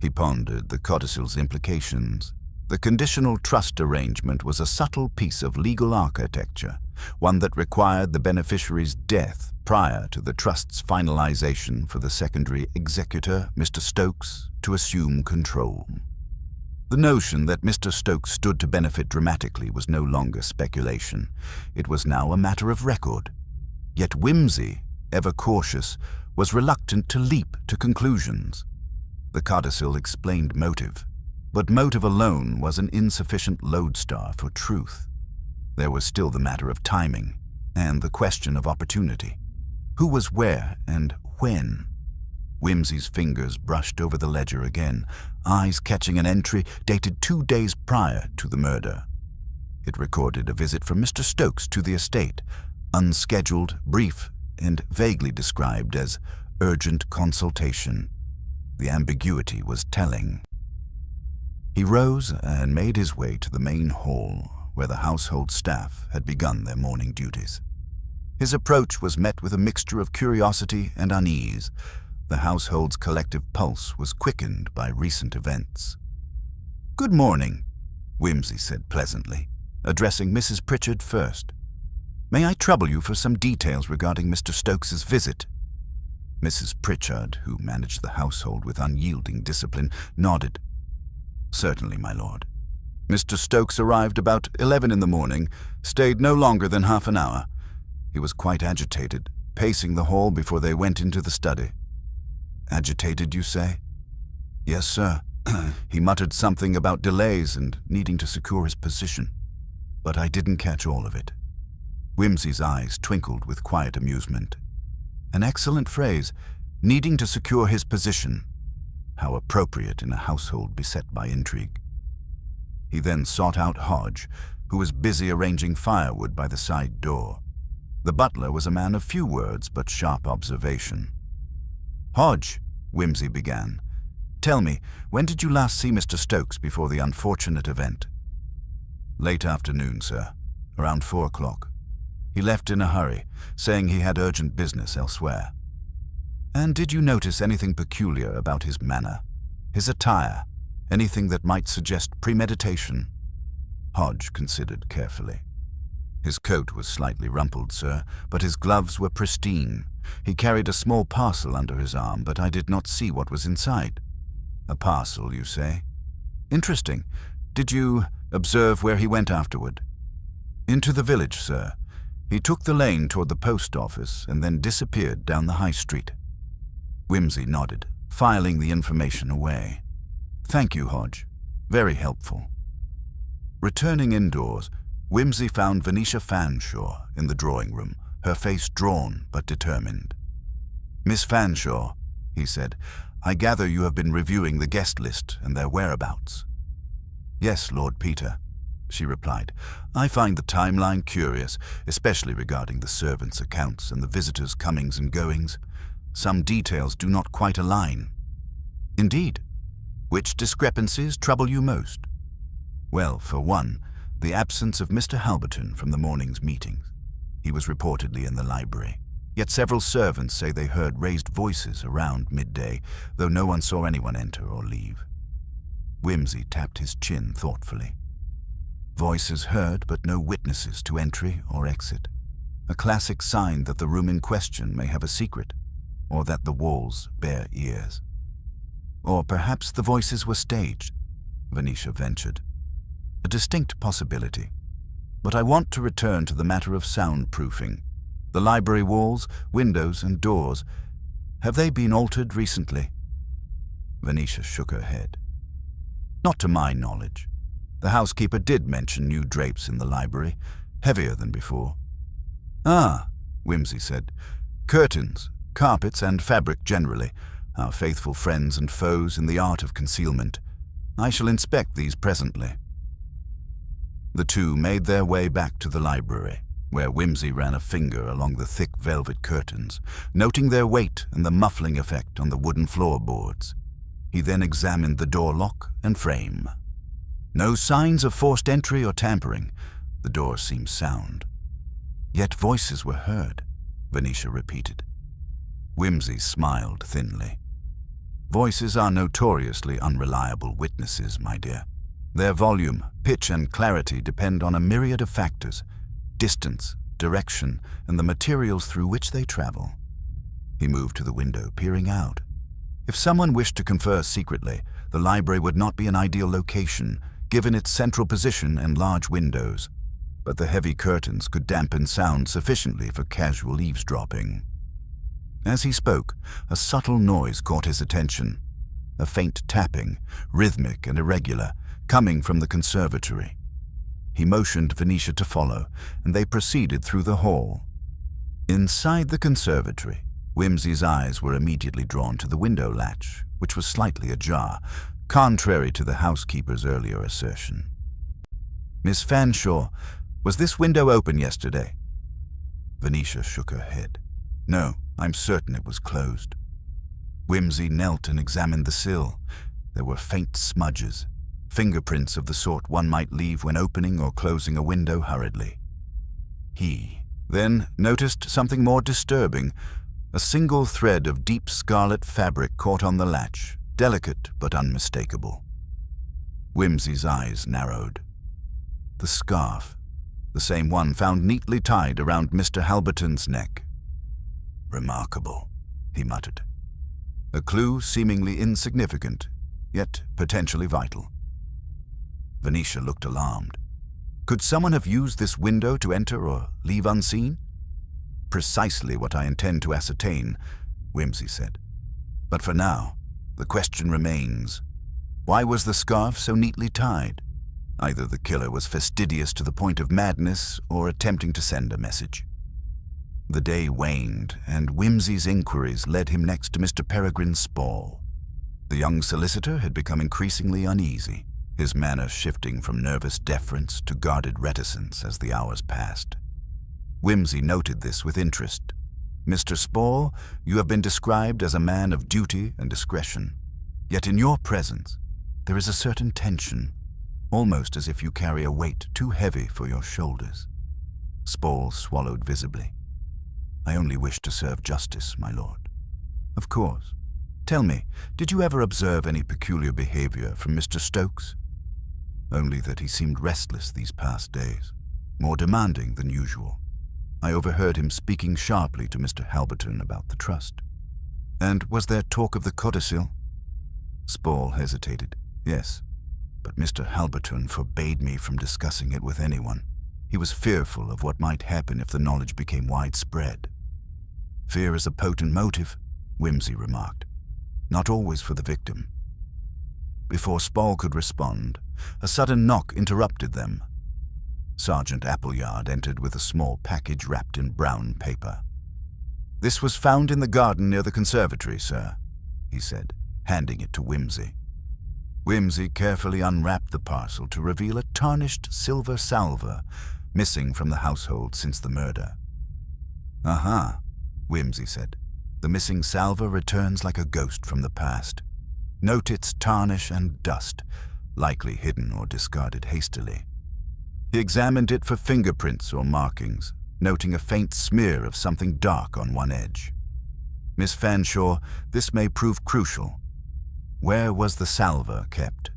He pondered the codicil's implications. The conditional trust arrangement was a subtle piece of legal architecture, one that required the beneficiary's death prior to the trust's finalization for the secondary executor, Mr. Stokes, to assume control. The notion that Mr. Stokes stood to benefit dramatically was no longer speculation. It was now a matter of record. Yet Wimsey, ever cautious, was reluctant to leap to conclusions. The codicil explained motive, but motive alone was an insufficient lodestar for truth. There was still the matter of timing, and the question of opportunity. Who was where and when? Wimsey's fingers brushed over the ledger again, eyes catching an entry dated 2 days prior to the murder. It recorded a visit from Mr. Stokes to the estate, unscheduled, brief, and vaguely described as urgent consultation. The ambiguity was telling. He rose and made his way to the main hall, where the household staff had begun their morning duties. His approach was met with a mixture of curiosity and unease. The household's collective pulse was quickened by recent events. "Good morning," Wimsey said pleasantly, addressing Mrs. Pritchard first. "May I trouble you for some details regarding Mr. Stokes's visit?" Mrs. Pritchard, who managed the household with unyielding discipline, nodded. "Certainly, my lord. Mr. Stokes arrived about 11 in the morning, stayed no longer than half an hour. He was quite agitated, pacing the hall before they went into the study." "Agitated, you say?" "Yes, sir. He muttered something about delays and needing to secure his position. But I didn't catch all of it." Wimsey's eyes twinkled with quiet amusement. An excellent phrase, needing to secure his position. How appropriate in a household beset by intrigue. He then sought out Hodge, who was busy arranging firewood by the side door. The butler was a man of few words but sharp observation. "Hodge," Wimsey began, "tell me, when did you last see Mr. Stokes before the unfortunate event?" "Late afternoon, sir, around 4 o'clock. He left in a hurry, saying he had urgent business elsewhere." And did you notice anything peculiar about his manner, his attire, anything that might suggest premeditation? Hodge considered carefully. His coat was slightly rumpled, sir, but his gloves were pristine. He carried a small parcel under his arm, but I did not see what was inside. A parcel, you say? Interesting. Did you observe where he went afterward? Into the village, sir. He took the lane toward the post office and then disappeared down the high street. Wimsey nodded, filing the information away. Thank you, Hodge. Very helpful. Returning indoors, Wimsey found Venetia Fanshawe in the drawing room, her face drawn but determined. Miss Fanshawe, he said, I gather you have been reviewing the guest list and their whereabouts. Yes, Lord Peter, she replied. I find the timeline curious, especially regarding the servants' accounts and the visitors' comings and goings. Some details do not quite align. Indeed. Which discrepancies trouble you most? Well, for one, the absence of Mr. Halberton from the morning's meetings. He was reportedly in the library. Yet several servants say they heard raised voices around midday, though no one saw anyone enter or leave. Wimsey tapped his chin thoughtfully. Voices heard, but no witnesses to entry or exit. A classic sign that the room in question may have a secret, or that the walls bear ears. Or perhaps the voices were staged, Venetia ventured. A distinct possibility. But I want to return to the matter of soundproofing. The library walls, windows, and doors. Have they been altered recently? Venetia shook her head. Not to my knowledge. The housekeeper did mention new drapes in the library, heavier than before. Ah, Wimsey said. Curtains, carpets, and fabric generally, our faithful friends and foes in the art of concealment. I shall inspect these presently. The two made their way back to the library, where Wimsey ran a finger along the thick velvet curtains, noting their weight and the muffling effect on the wooden floorboards. He then examined the door lock and frame. No signs of forced entry or tampering. The door seemed sound. Yet voices were heard, Venetia repeated. Wimsey smiled thinly. Voices are notoriously unreliable witnesses, my dear. Their volume, pitch, and clarity depend on a myriad of factors: distance, direction, and the materials through which they travel. He moved to the window, peering out. If someone wished to confer secretly, the library would not be an ideal location, given its central position and large windows. But the heavy curtains could dampen sound sufficiently for casual eavesdropping. As he spoke, a subtle noise caught his attention. A faint tapping, rhythmic and irregular, coming from the conservatory. He motioned Venetia to follow, and they proceeded through the hall. Inside the conservatory, Wimsey's eyes were immediately drawn to the window latch, which was slightly ajar, contrary to the housekeeper's earlier assertion. Miss Fanshawe, was this window open yesterday? Venetia shook her head. No, I'm certain it was closed. Wimsey knelt and examined the sill. There were faint smudges, fingerprints of the sort one might leave when opening or closing a window hurriedly. He then noticed something more disturbing. A single thread of deep scarlet fabric caught on the latch, delicate but unmistakable. Wimsey's eyes narrowed. The scarf, the same one found neatly tied around Mr. Halberton's neck. Remarkable, he muttered. A clue seemingly insignificant, yet potentially vital. Venetia looked alarmed. Could someone have used this window to enter or leave unseen? Precisely what I intend to ascertain, Wimsey said. But for now, the question remains, why was the scarf so neatly tied? Either the killer was fastidious to the point of madness or attempting to send a message. The day waned, and Wimsey's inquiries led him next to Mr. Peregrine Spall. The young solicitor had become increasingly uneasy, his manner shifting from nervous deference to guarded reticence as the hours passed. Wimsey noted this with interest. Mr. Spall, you have been described as a man of duty and discretion. Yet in your presence, there is a certain tension, almost as if you carry a weight too heavy for your shoulders. Spall swallowed visibly. I only wish to serve justice, my lord. Of course. Tell me, did you ever observe any peculiar behavior from Mr. Stokes? Only that he seemed restless these past days, more demanding than usual. I overheard him speaking sharply to Mr. Halberton about the trust. And was there talk of the codicil? Spall hesitated. Yes, but Mr. Halberton forbade me from discussing it with anyone. He was fearful of what might happen if the knowledge became widespread. Fear is a potent motive, Wimsey remarked. Not always for the victim. Before Spall could respond, a sudden knock interrupted them. Sergeant Appleyard entered with a small package wrapped in brown paper. "This was found in the garden near the conservatory, sir," he said, handing it to Wimsey. Wimsey carefully unwrapped the parcel to reveal a tarnished silver salver missing from the household since the murder. "Aha," Wimsey said. "The missing salver returns like a ghost from the past. Note its tarnish and dust, likely hidden or discarded hastily." He examined it for fingerprints or markings, noting a faint smear of something dark on one edge. "Miss Fanshawe, this may prove crucial. Where was the salver kept?"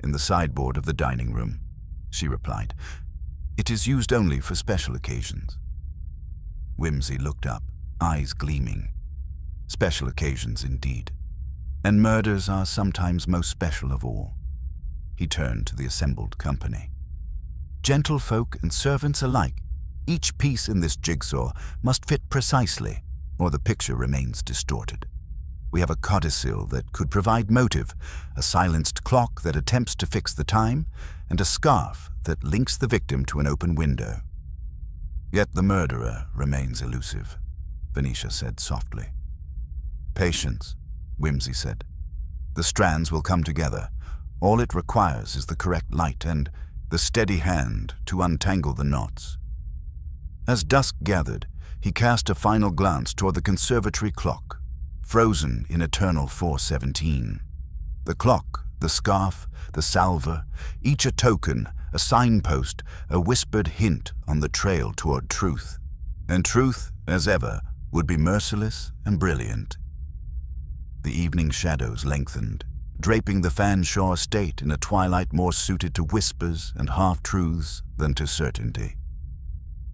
"In the sideboard of the dining room," she replied. "It is used only for special occasions." Wimsey looked up, eyes gleaming. Special occasions indeed. And murders are sometimes most special of all. He turned to the assembled company. "Gentlefolk and servants alike, each piece in this jigsaw must fit precisely, or the picture remains distorted. We have a codicil that could provide motive, a silenced clock that attempts to fix the time, and a scarf that links the victim to an open window. Yet the murderer remains elusive," Venetia said softly. "Patience," Wimsey said. "The strands will come together. All it requires is the correct light and the steady hand to untangle the knots." As dusk gathered, he cast a final glance toward the conservatory clock, frozen in eternal 4:17. The clock, the scarf, the salver, each a token, a signpost, a whispered hint on the trail toward truth. And truth, as ever, would be merciless and brilliant. The evening shadows lengthened, draping the Fanshawe estate in a twilight more suited to whispers and half-truths than to certainty.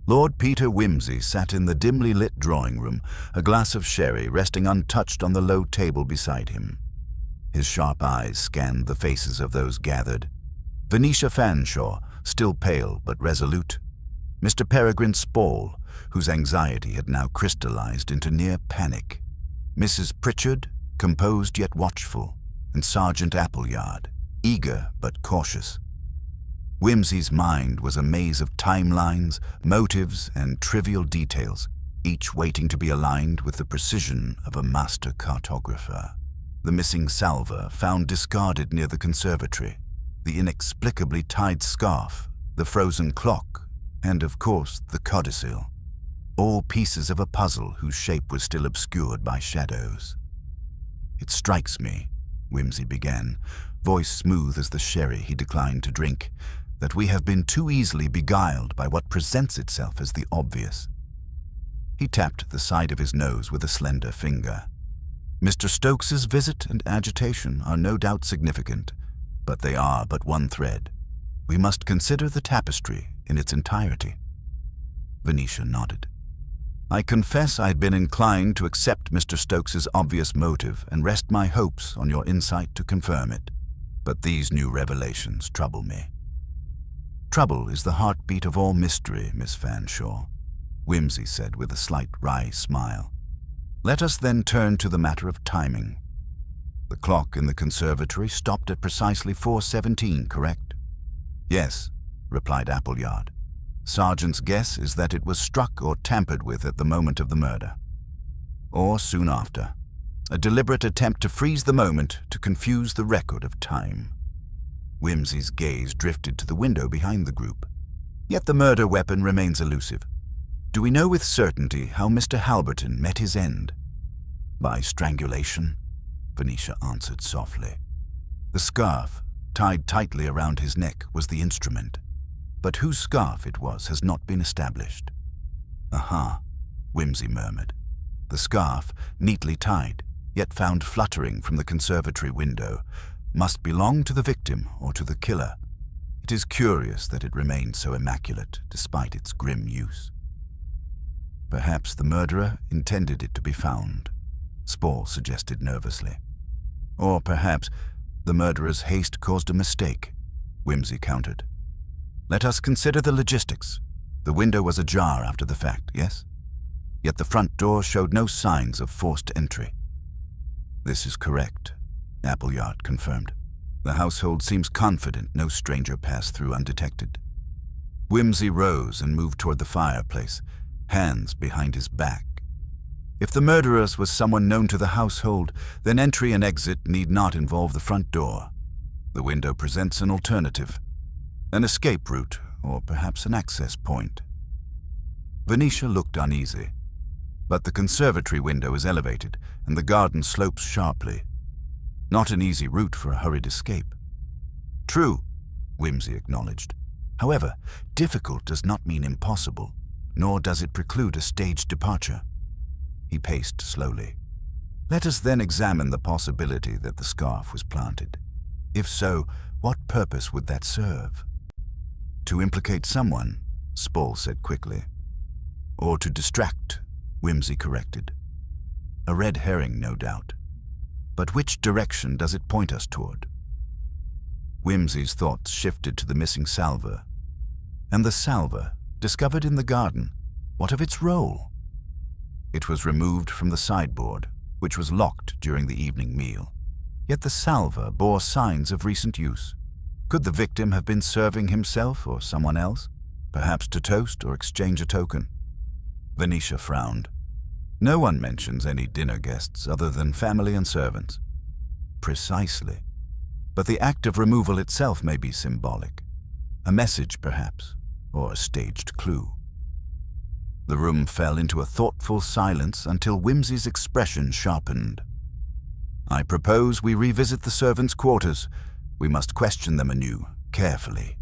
Lord Peter Wimsey sat in the dimly lit drawing-room, a glass of sherry resting untouched on the low table beside him. His sharp eyes scanned the faces of those gathered. Venetia Fanshawe, still pale but resolute. Mr. Peregrine Spall, whose anxiety had now crystallized into near panic. Mrs. Pritchard, composed yet watchful, and Sergeant Appleyard, eager but cautious. Wimsey's mind was a maze of timelines, motives, and trivial details, each waiting to be aligned with the precision of a master cartographer. The missing salver found discarded near the conservatory, the inexplicably tied scarf, the frozen clock, and, of course, the codicil. All pieces of a puzzle whose shape was still obscured by shadows. "It strikes me," Wimsey began, voice smooth as the sherry he declined to drink, "that we have been too easily beguiled by what presents itself as the obvious." He tapped the side of his nose with a slender finger. "Mr. Stokes's visit and agitation are no doubt significant, but they are but one thread. We must consider the tapestry in its entirety." Venetia nodded. "I confess I'd been inclined to accept Mr. Stokes's obvious motive and rest my hopes on your insight to confirm it. But these new revelations trouble me." "Trouble is the heartbeat of all mystery, Miss Fanshawe," Wimsey said with a slight wry smile. "Let us then turn to the matter of timing. The clock in the conservatory stopped at precisely 4:17, correct?" "Yes," replied Appleyard. "Sergeant's guess is that it was struck or tampered with at the moment of the murder. Or soon after. A deliberate attempt to freeze the moment to confuse the record of time." Wimsey's gaze drifted to the window behind the group. "Yet the murder weapon remains elusive. Do we know with certainty how Mr. Halberton met his end?" "By strangulation," Venetia answered softly. "The scarf, tied tightly around his neck, was the instrument. But whose scarf it was has not been established." "Aha," Wimsey murmured. The scarf, neatly tied, yet found fluttering from the conservatory window, must belong to the victim or to the killer. It is curious that it remained so immaculate, despite its grim use. Perhaps the murderer intended it to be found, Spall suggested nervously. Or perhaps the murderer's haste caused a mistake, Wimsey countered. Let us consider the logistics. The window was ajar after the fact, yes? Yet the front door showed no signs of forced entry. This is correct, Appleyard confirmed. The household seems confident no stranger passed through undetected. Wimsey rose and moved toward the fireplace, hands behind his back. If the murderer was someone known to the household, then entry and exit need not involve the front door. The window presents an alternative, an escape route, or perhaps an access point. Venetia looked uneasy. But the conservatory window is elevated, and the garden slopes sharply. Not an easy route for a hurried escape. True, Wimsey acknowledged. However, difficult does not mean impossible, nor does it preclude a staged departure. He paced slowly. Let us then examine the possibility that the scarf was planted. If so, what purpose would that serve? To implicate someone, Spall said quickly. Or to distract, Wimsey corrected. A red herring, no doubt. But which direction does it point us toward? Wimsey's thoughts shifted to the missing salver. And the salver, discovered in the garden, what of its role? It was removed from the sideboard, which was locked during the evening meal. Yet the salver bore signs of recent use. Could the victim have been serving himself or someone else, perhaps to toast or exchange a token? Venetia frowned. No one mentions any dinner guests other than family and servants. Precisely. But the act of removal itself may be symbolic. A message, perhaps, or a staged clue. The room fell into a thoughtful silence until Wimsey's expression sharpened. I propose we revisit the servants' quarters. We must question them anew, carefully.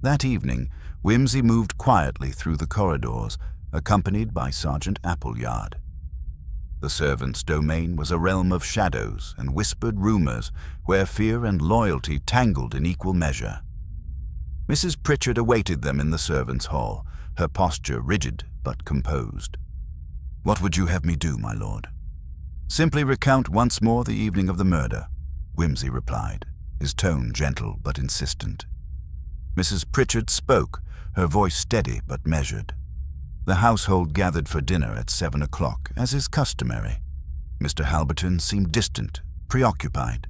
That evening, Wimsey moved quietly through the corridors, accompanied by Sergeant Appleyard. The servants' domain was a realm of shadows and whispered rumors where fear and loyalty tangled in equal measure. Mrs. Pritchard awaited them in the servants' hall, her posture rigid but composed. What would you have me do, my lord? Simply recount once more the evening of the murder, Wimsey replied, his tone gentle but insistent. Mrs. Pritchard spoke, her voice steady but measured. The household gathered for dinner at 7 o'clock, as is customary. Mr. Halberton seemed distant, preoccupied.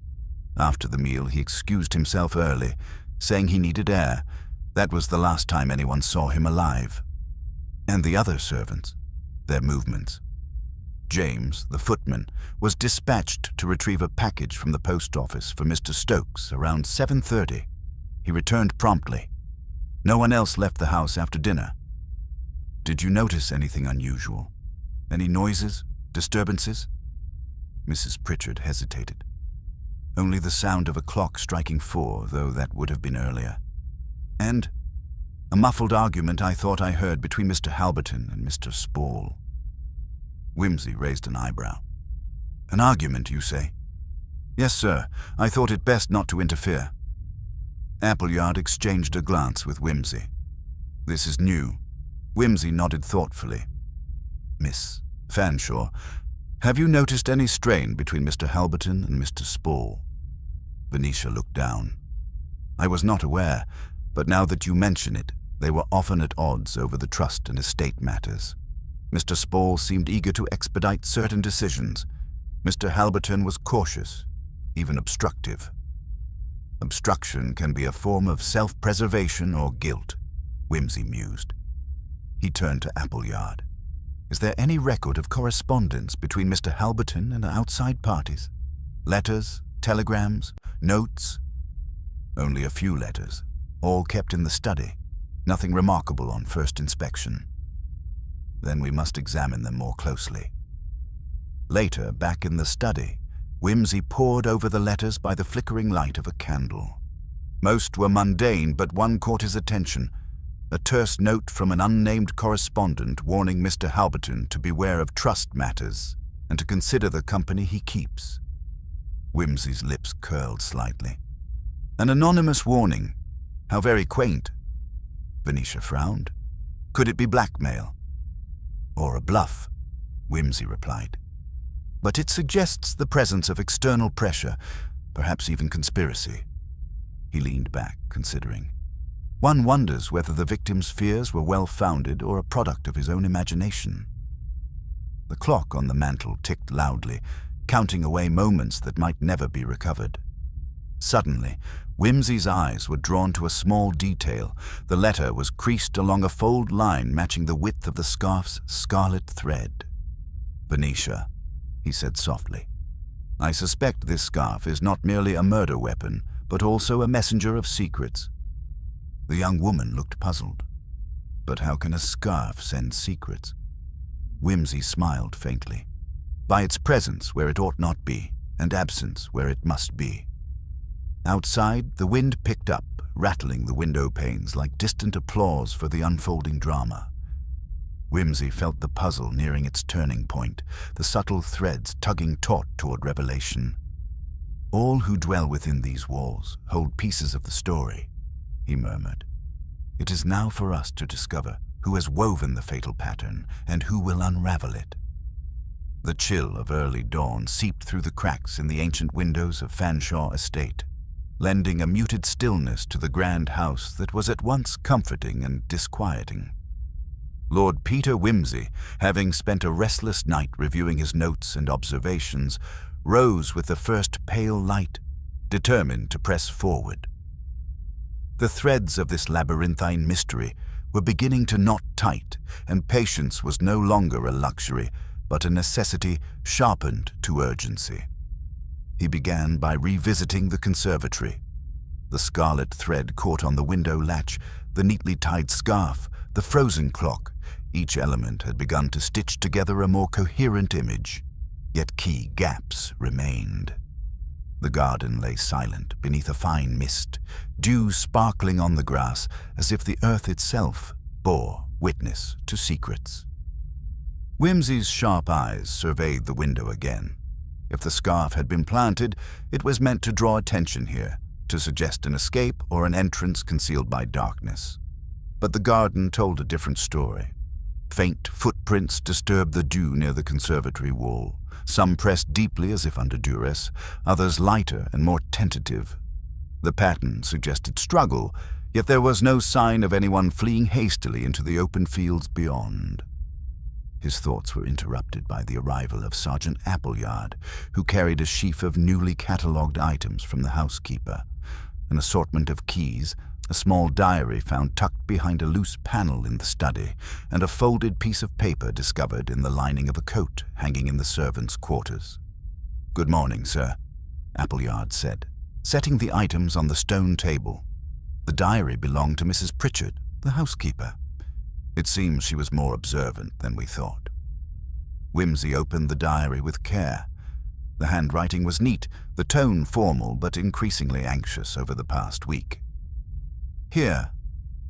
After the meal, he excused himself early, saying he needed air. That was the last time anyone saw him alive. And the other servants, their movements. James, the footman, was dispatched to retrieve a package from the post office for Mr. Stokes around 7:30. He returned promptly. No one else left the house after dinner. Did you notice anything unusual? Any noises? Disturbances? Mrs. Pritchard hesitated. Only the sound of a clock striking 4, though that would have been earlier. And a muffled argument I thought I heard between Mr. Halberton and Mr. Spall. Wimsey raised an eyebrow. An argument, you say? Yes, sir. I thought it best not to interfere. Appleyard exchanged a glance with Wimsey. This is new. Wimsey nodded thoughtfully. Miss Fanshawe, have you noticed any strain between Mr. Halberton and Mr. Spall? Venetia looked down. I was not aware, but now that you mention it, they were often at odds over the trust and estate matters. Mr. Spall seemed eager to expedite certain decisions. Mr. Halberton was cautious, even obstructive. Obstruction can be a form of self-preservation or guilt, Wimsey mused. He turned to Appleyard. Is there any record of correspondence between Mr. Halberton and outside parties? Letters, telegrams, notes? Only a few letters, all kept in the study. Nothing remarkable on first inspection. Then we must examine them more closely. Later, back in the study, Wimsey pored over the letters by the flickering light of a candle. Most were mundane, but one caught his attention. A terse note from an unnamed correspondent warning Mr. Halberton to beware of trust matters and to consider the company he keeps. Wimsey's lips curled slightly. An anonymous warning. How very quaint. Venetia frowned. Could it be blackmail? Or a bluff? Wimsey replied. But it suggests the presence of external pressure, perhaps even conspiracy. He leaned back, considering. One wonders whether the victim's fears were well-founded or a product of his own imagination. The clock on the mantel ticked loudly, counting away moments that might never be recovered. Suddenly, Wimsey's eyes were drawn to a small detail. The letter was creased along a fold line matching the width of the scarf's scarlet thread. Venetia, he said softly, I suspect this scarf is not merely a murder weapon, but also a messenger of secrets. The young woman looked puzzled. But how can a scarf send secrets? Wimsey smiled faintly. By its presence where it ought not be, and absence where it must be. Outside, the wind picked up, rattling the window panes like distant applause for the unfolding drama. Wimsey felt the puzzle nearing its turning point, the subtle threads tugging taut toward revelation. All who dwell within these walls hold pieces of the story, he murmured. It is now for us to discover who has woven the fatal pattern and who will unravel it. The chill of early dawn seeped through the cracks in the ancient windows of Fanshawe Estate, lending a muted stillness to the grand house that was at once comforting and disquieting. Lord Peter Wimsey, having spent a restless night reviewing his notes and observations, rose with the first pale light, determined to press forward. The threads of this labyrinthine mystery were beginning to knot tight, and patience was no longer a luxury, but a necessity sharpened to urgency. He began by revisiting the conservatory. The scarlet thread caught on the window latch, the neatly tied scarf, the frozen clock. Each element had begun to stitch together a more coherent image, yet key gaps remained. The garden lay silent beneath a fine mist, dew sparkling on the grass as if the earth itself bore witness to secrets. Wimsey's sharp eyes surveyed the window again. If the scarf had been planted, it was meant to draw attention here, to suggest an escape or an entrance concealed by darkness. But the garden told a different story. Faint footprints disturbed the dew near the conservatory wall. Some pressed deeply as if under duress, others lighter and more tentative. The pattern suggested struggle, yet there was no sign of anyone fleeing hastily into the open fields beyond. His thoughts were interrupted by the arrival of Sergeant Appleyard, who carried a sheaf of newly catalogued items from the housekeeper, an assortment of keys, a small diary found tucked behind a loose panel in the study, and a folded piece of paper discovered in the lining of a coat hanging in the servants' quarters. "Good morning, sir," Appleyard said, setting the items on the stone table. The diary belonged to Mrs. Pritchard, the housekeeper. It seems she was more observant than we thought. Wimsey opened the diary with care. The handwriting was neat, the tone formal but increasingly anxious over the past week. "Here,"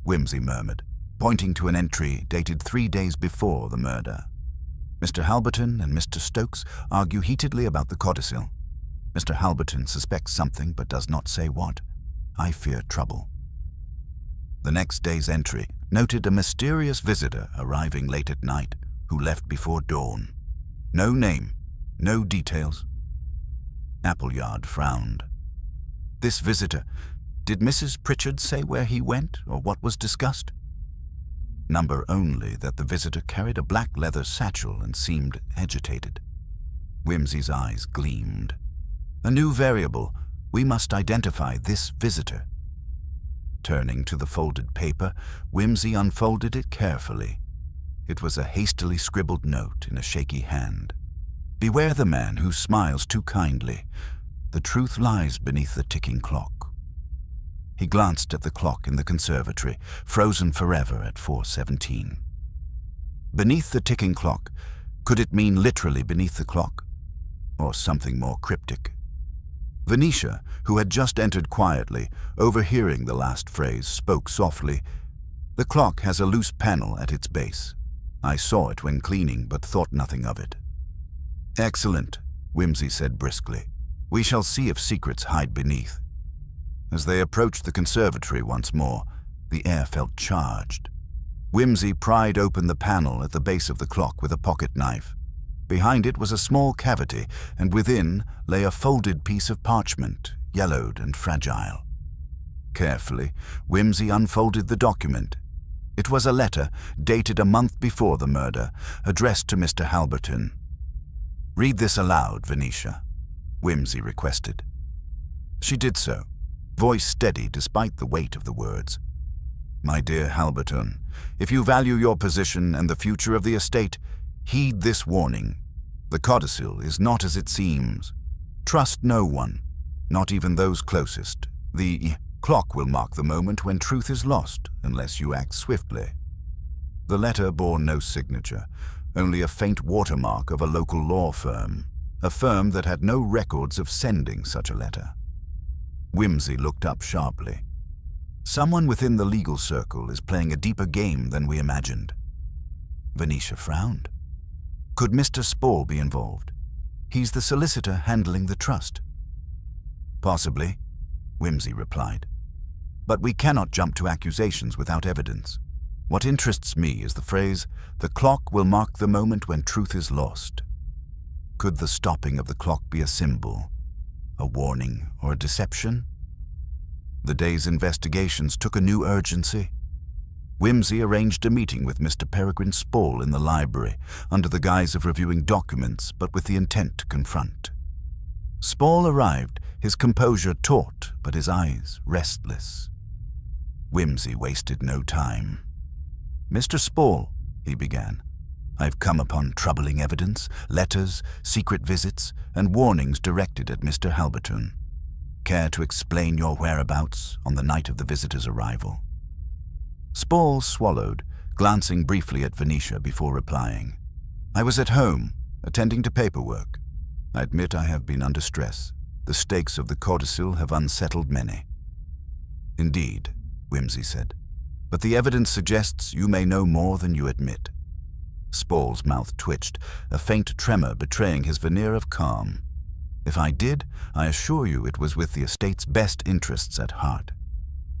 Wimsey murmured, pointing to an entry dated 3 days before the murder. "Mr. Halberton and Mr. Stokes argue heatedly about the codicil. Mr. Halberton suspects something but does not say what. I fear trouble." The next day's entry noted a mysterious visitor arriving late at night who left before dawn. No name, no details. Appleyard frowned. This visitor, did Mrs. Pritchard say where he went or what was discussed? Number only that the visitor carried a black leather satchel and seemed agitated. Wimsey's eyes gleamed. A new variable. We must identify this visitor. Turning to the folded paper, Wimsey unfolded it carefully. It was a hastily scribbled note in a shaky hand. "Beware the man who smiles too kindly. The truth lies beneath the ticking clock." He glanced at the clock in the conservatory, frozen forever at 4:17. Beneath the ticking clock, could it mean literally beneath the clock? Or something more cryptic? Venetia, who had just entered quietly, overhearing the last phrase, spoke softly. The clock has a loose panel at its base. I saw it when cleaning, but thought nothing of it." "Excellent," Wimsey said briskly. "We shall see if secrets hide beneath." As they approached the conservatory once more, the air felt charged. Wimsey pried open the panel at the base of the clock with a pocket knife. Behind it was a small cavity, and within lay a folded piece of parchment, yellowed and fragile. Carefully, Wimsey unfolded the document. It was a letter, dated a month before the murder, addressed to Mr. Halberton. "Read this aloud, Venetia," Wimsey requested. She did so, voice steady despite the weight of the words. "My dear Halberton, if you value your position and the future of the estate, heed this warning. The codicil is not as it seems. Trust no one, not even those closest. The clock will mark the moment when truth is lost, unless you act swiftly." The letter bore no signature, only a faint watermark of a local law firm, a firm that had no records of sending such a letter. Wimsey looked up sharply. "Someone within the legal circle is playing a deeper game than we imagined." Venetia frowned. "Could Mr. Spall be involved? He's the solicitor handling the trust." "Possibly," Wimsey replied. "But we cannot jump to accusations without evidence. What interests me is the phrase, 'The clock will mark the moment when truth is lost.' Could the stopping of the clock be a symbol, a warning, or a deception?" The day's investigations took a new urgency. Wimsey arranged a meeting with Mr. Peregrine Spall in the library, under the guise of reviewing documents, but with the intent to confront. Spall arrived, his composure taut, but his eyes restless. Wimsey wasted no time. "Mr. Spall," he began, "I've come upon troubling evidence, letters, secret visits, and warnings directed at Mr. Halberton. Care to explain your whereabouts on the night of the visitor's arrival?" Spall swallowed, glancing briefly at Venetia before replying. "I was at home, attending to paperwork. I admit I have been under stress. The stakes of the codicil have unsettled many." "Indeed," Wimsey said, "but the evidence suggests you may know more than you admit." Spall's mouth twitched, a faint tremor betraying his veneer of calm. "If I did, I assure you it was with the estate's best interests at heart."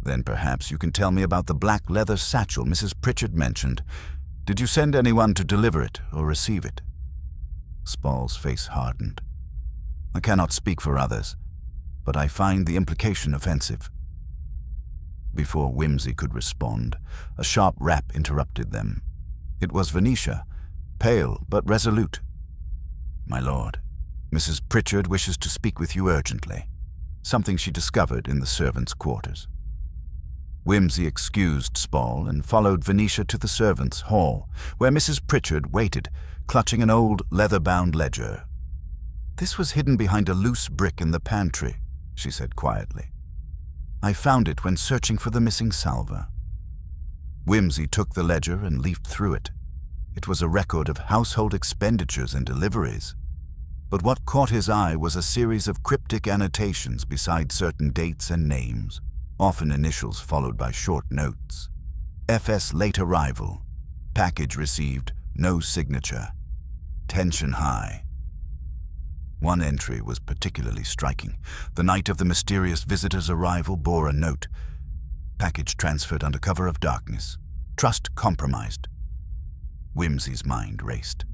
"Then perhaps you can tell me about the black leather satchel Mrs. Pritchard mentioned. Did you send anyone to deliver it or receive it?" Spall's face hardened. "I cannot speak for others, but I find the implication offensive." Before Wimsey could respond, a sharp rap interrupted them. It was Venetia, pale but resolute. "My lord, Mrs. Pritchard wishes to speak with you urgently. Something she discovered in the servants' quarters." Wimsey excused Spall and followed Venetia to the servants' hall, where Mrs. Pritchard waited, clutching an old leather-bound ledger. "This was hidden behind a loose brick in the pantry," she said quietly. "I found it when searching for the missing salver." Wimsey took the ledger and leafed through it. It was a record of household expenditures and deliveries. But what caught his eye was a series of cryptic annotations beside certain dates and names, often initials followed by short notes. "F.S. late arrival. Package received, no signature. Tension high." One entry was particularly striking. The night of the mysterious visitor's arrival bore a note. "Package transferred under cover of darkness. Trust compromised." Wimsey's mind raced.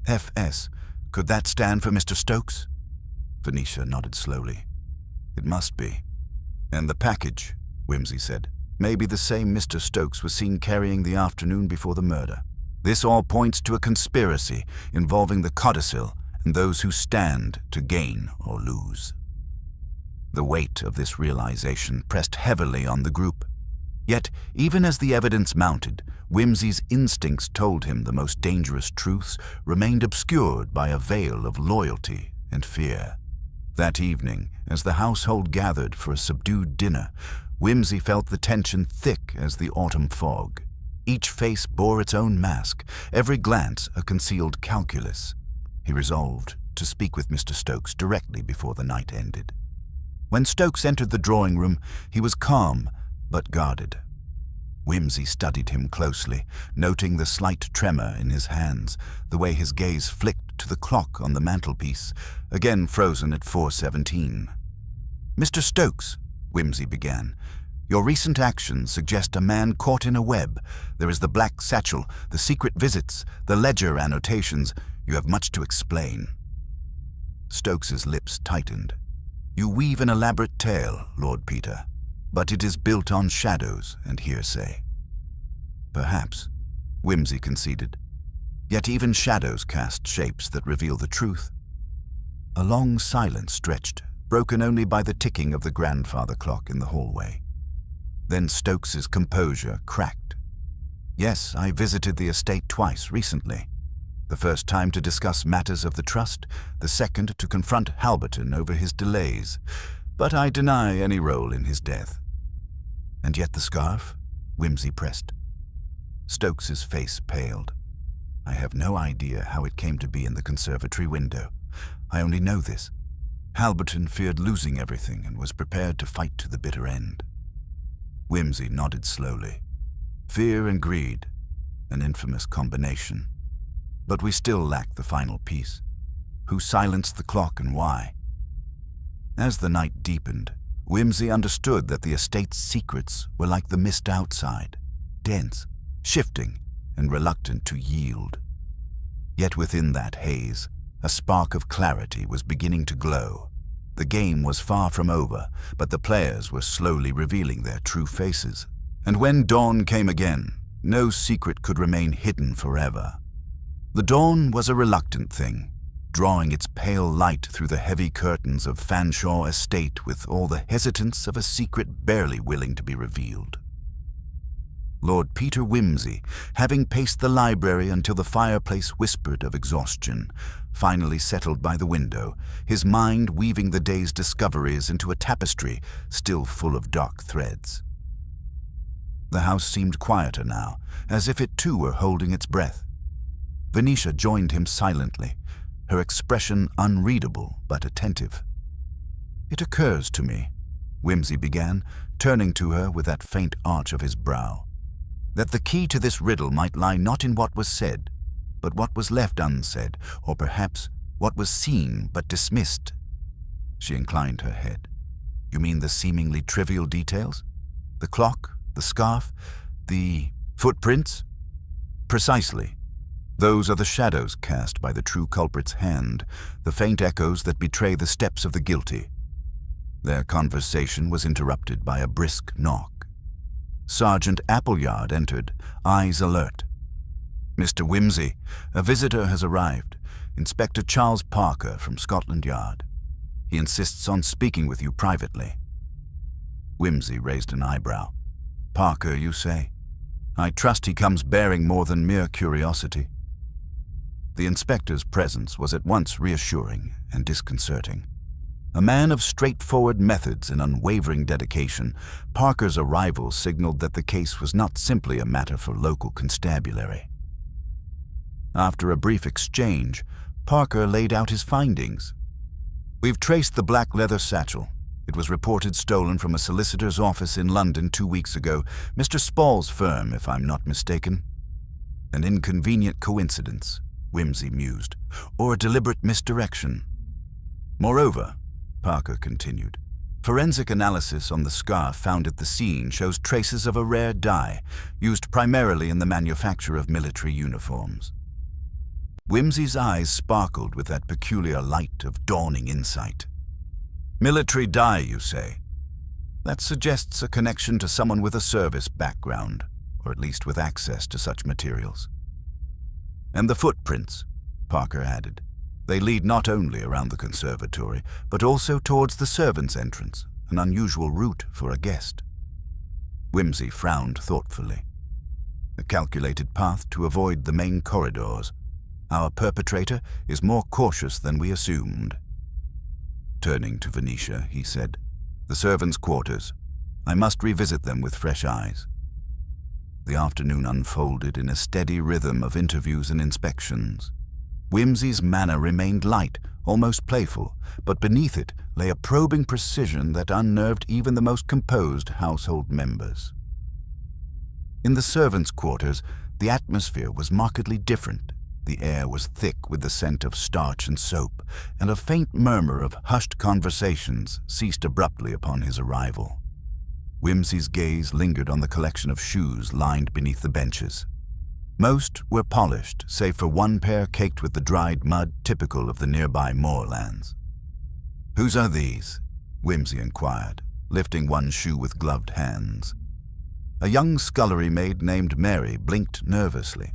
"F.S. Could that stand for Mr. Stokes?" Venetia nodded slowly. "It must be. And the package," Wimsey said, "may be the same Mr. Stokes was seen carrying the afternoon before the murder. This all points to a conspiracy involving the codicil and those who stand to gain or lose." The weight of this realization pressed heavily on the group. Yet, even as the evidence mounted, Wimsey's instincts told him the most dangerous truths remained obscured by a veil of loyalty and fear. That evening, as the household gathered for a subdued dinner, Wimsey felt the tension thick as the autumn fog. Each face bore its own mask, every glance a concealed calculus. He resolved to speak with Mr. Stokes directly before the night ended. When Stokes entered the drawing room, he was calm but guarded. Wimsey studied him closely, noting the slight tremor in his hands, the way his gaze flicked to the clock on the mantelpiece, again frozen at 4:17. "Mr. Stokes," Wimsey began, "your recent actions suggest a man caught in a web. There is the black satchel, the secret visits, the ledger annotations. You have much to explain." Stokes's lips tightened. "You weave an elaborate tale, Lord Peter, but it is built on shadows and hearsay." "Perhaps," Wimsey conceded. "Yet even shadows cast shapes that reveal the truth." A long silence stretched, broken only by the ticking of the grandfather clock in the hallway. Then Stokes's composure cracked. "Yes, I visited the estate twice recently. The first time to discuss matters of the trust, the second to confront Halberton over his delays, but I deny any role in his death." "And yet the scarf?" Wimsey pressed. Stokes's face paled. "I have no idea how it came to be in the conservatory window. I only know this. Halberton feared losing everything and was prepared to fight to the bitter end." Wimsey nodded slowly. "Fear and greed, an infamous combination. But we still lack the final piece. Who silenced the clock and why?" As the night deepened, Wimsey understood that the estate's secrets were like the mist outside, dense, shifting, and reluctant to yield. Yet within that haze, a spark of clarity was beginning to glow. The game was far from over, but the players were slowly revealing their true faces. And when dawn came again, no secret could remain hidden forever. The dawn was a reluctant thing, drawing its pale light through the heavy curtains of Fanshawe Estate with all the hesitance of a secret barely willing to be revealed. Lord Peter Wimsey, having paced the library until the fireplace whispered of exhaustion, finally settled by the window, his mind weaving the day's discoveries into a tapestry still full of dark threads. The house seemed quieter now, as if it too were holding its breath. Venetia joined him silently, her expression unreadable but attentive. "It occurs to me," Wimsey began, turning to her with that faint arch of his brow, "that the key to this riddle might lie not in what was said, but what was left unsaid, or perhaps what was seen but dismissed." She inclined her head. "You mean the seemingly trivial details? The clock, the scarf, the footprints?" "Precisely. Those are the shadows cast by the true culprit's hand, the faint echoes that betray the steps of the guilty." Their conversation was interrupted by a brisk knock. Sergeant Appleyard entered, eyes alert. "Mr. Wimsey, a visitor has arrived, Inspector Charles Parker from Scotland Yard. He insists on speaking with you privately." Wimsey raised an eyebrow. "Parker, you say? I trust he comes bearing more than mere curiosity." The inspector's presence was at once reassuring and disconcerting. A man of straightforward methods and unwavering dedication, Parker's arrival signaled that the case was not simply a matter for local constabulary. After a brief exchange, Parker laid out his findings. "We've traced the black leather satchel. It was reported stolen from a solicitor's office in London 2 weeks ago, Mr. Spall's firm, if I'm not mistaken." "An inconvenient coincidence," Wimsey mused, "or a deliberate misdirection. Moreover," Parker continued, "forensic analysis on the scarf found at the scene shows traces of a rare dye, used primarily in the manufacture of military uniforms." Wimsey's eyes sparkled with that peculiar light of dawning insight. "Military dye, you say? That suggests a connection to someone with a service background, or at least with access to such materials." "And the footprints," Parker added. "They lead not only around the conservatory, but also towards the servants' entrance, an unusual route for a guest." Wimsey frowned thoughtfully. "A calculated path to avoid the main corridors. Our perpetrator is more cautious than we assumed." Turning to Venetia, he said, "The servants' quarters. I must revisit them with fresh eyes." The afternoon unfolded in a steady rhythm of interviews and inspections. Wimsey's manner remained light, almost playful, but beneath it lay a probing precision that unnerved even the most composed household members. In the servants' quarters, the atmosphere was markedly different. The air was thick with the scent of starch and soap, and a faint murmur of hushed conversations ceased abruptly upon his arrival. Wimsey's gaze lingered on the collection of shoes lined beneath the benches. Most were polished, save for one pair caked with the dried mud typical of the nearby moorlands. "Whose are these?" Wimsey inquired, lifting one shoe with gloved hands. A young scullery maid named Mary blinked nervously.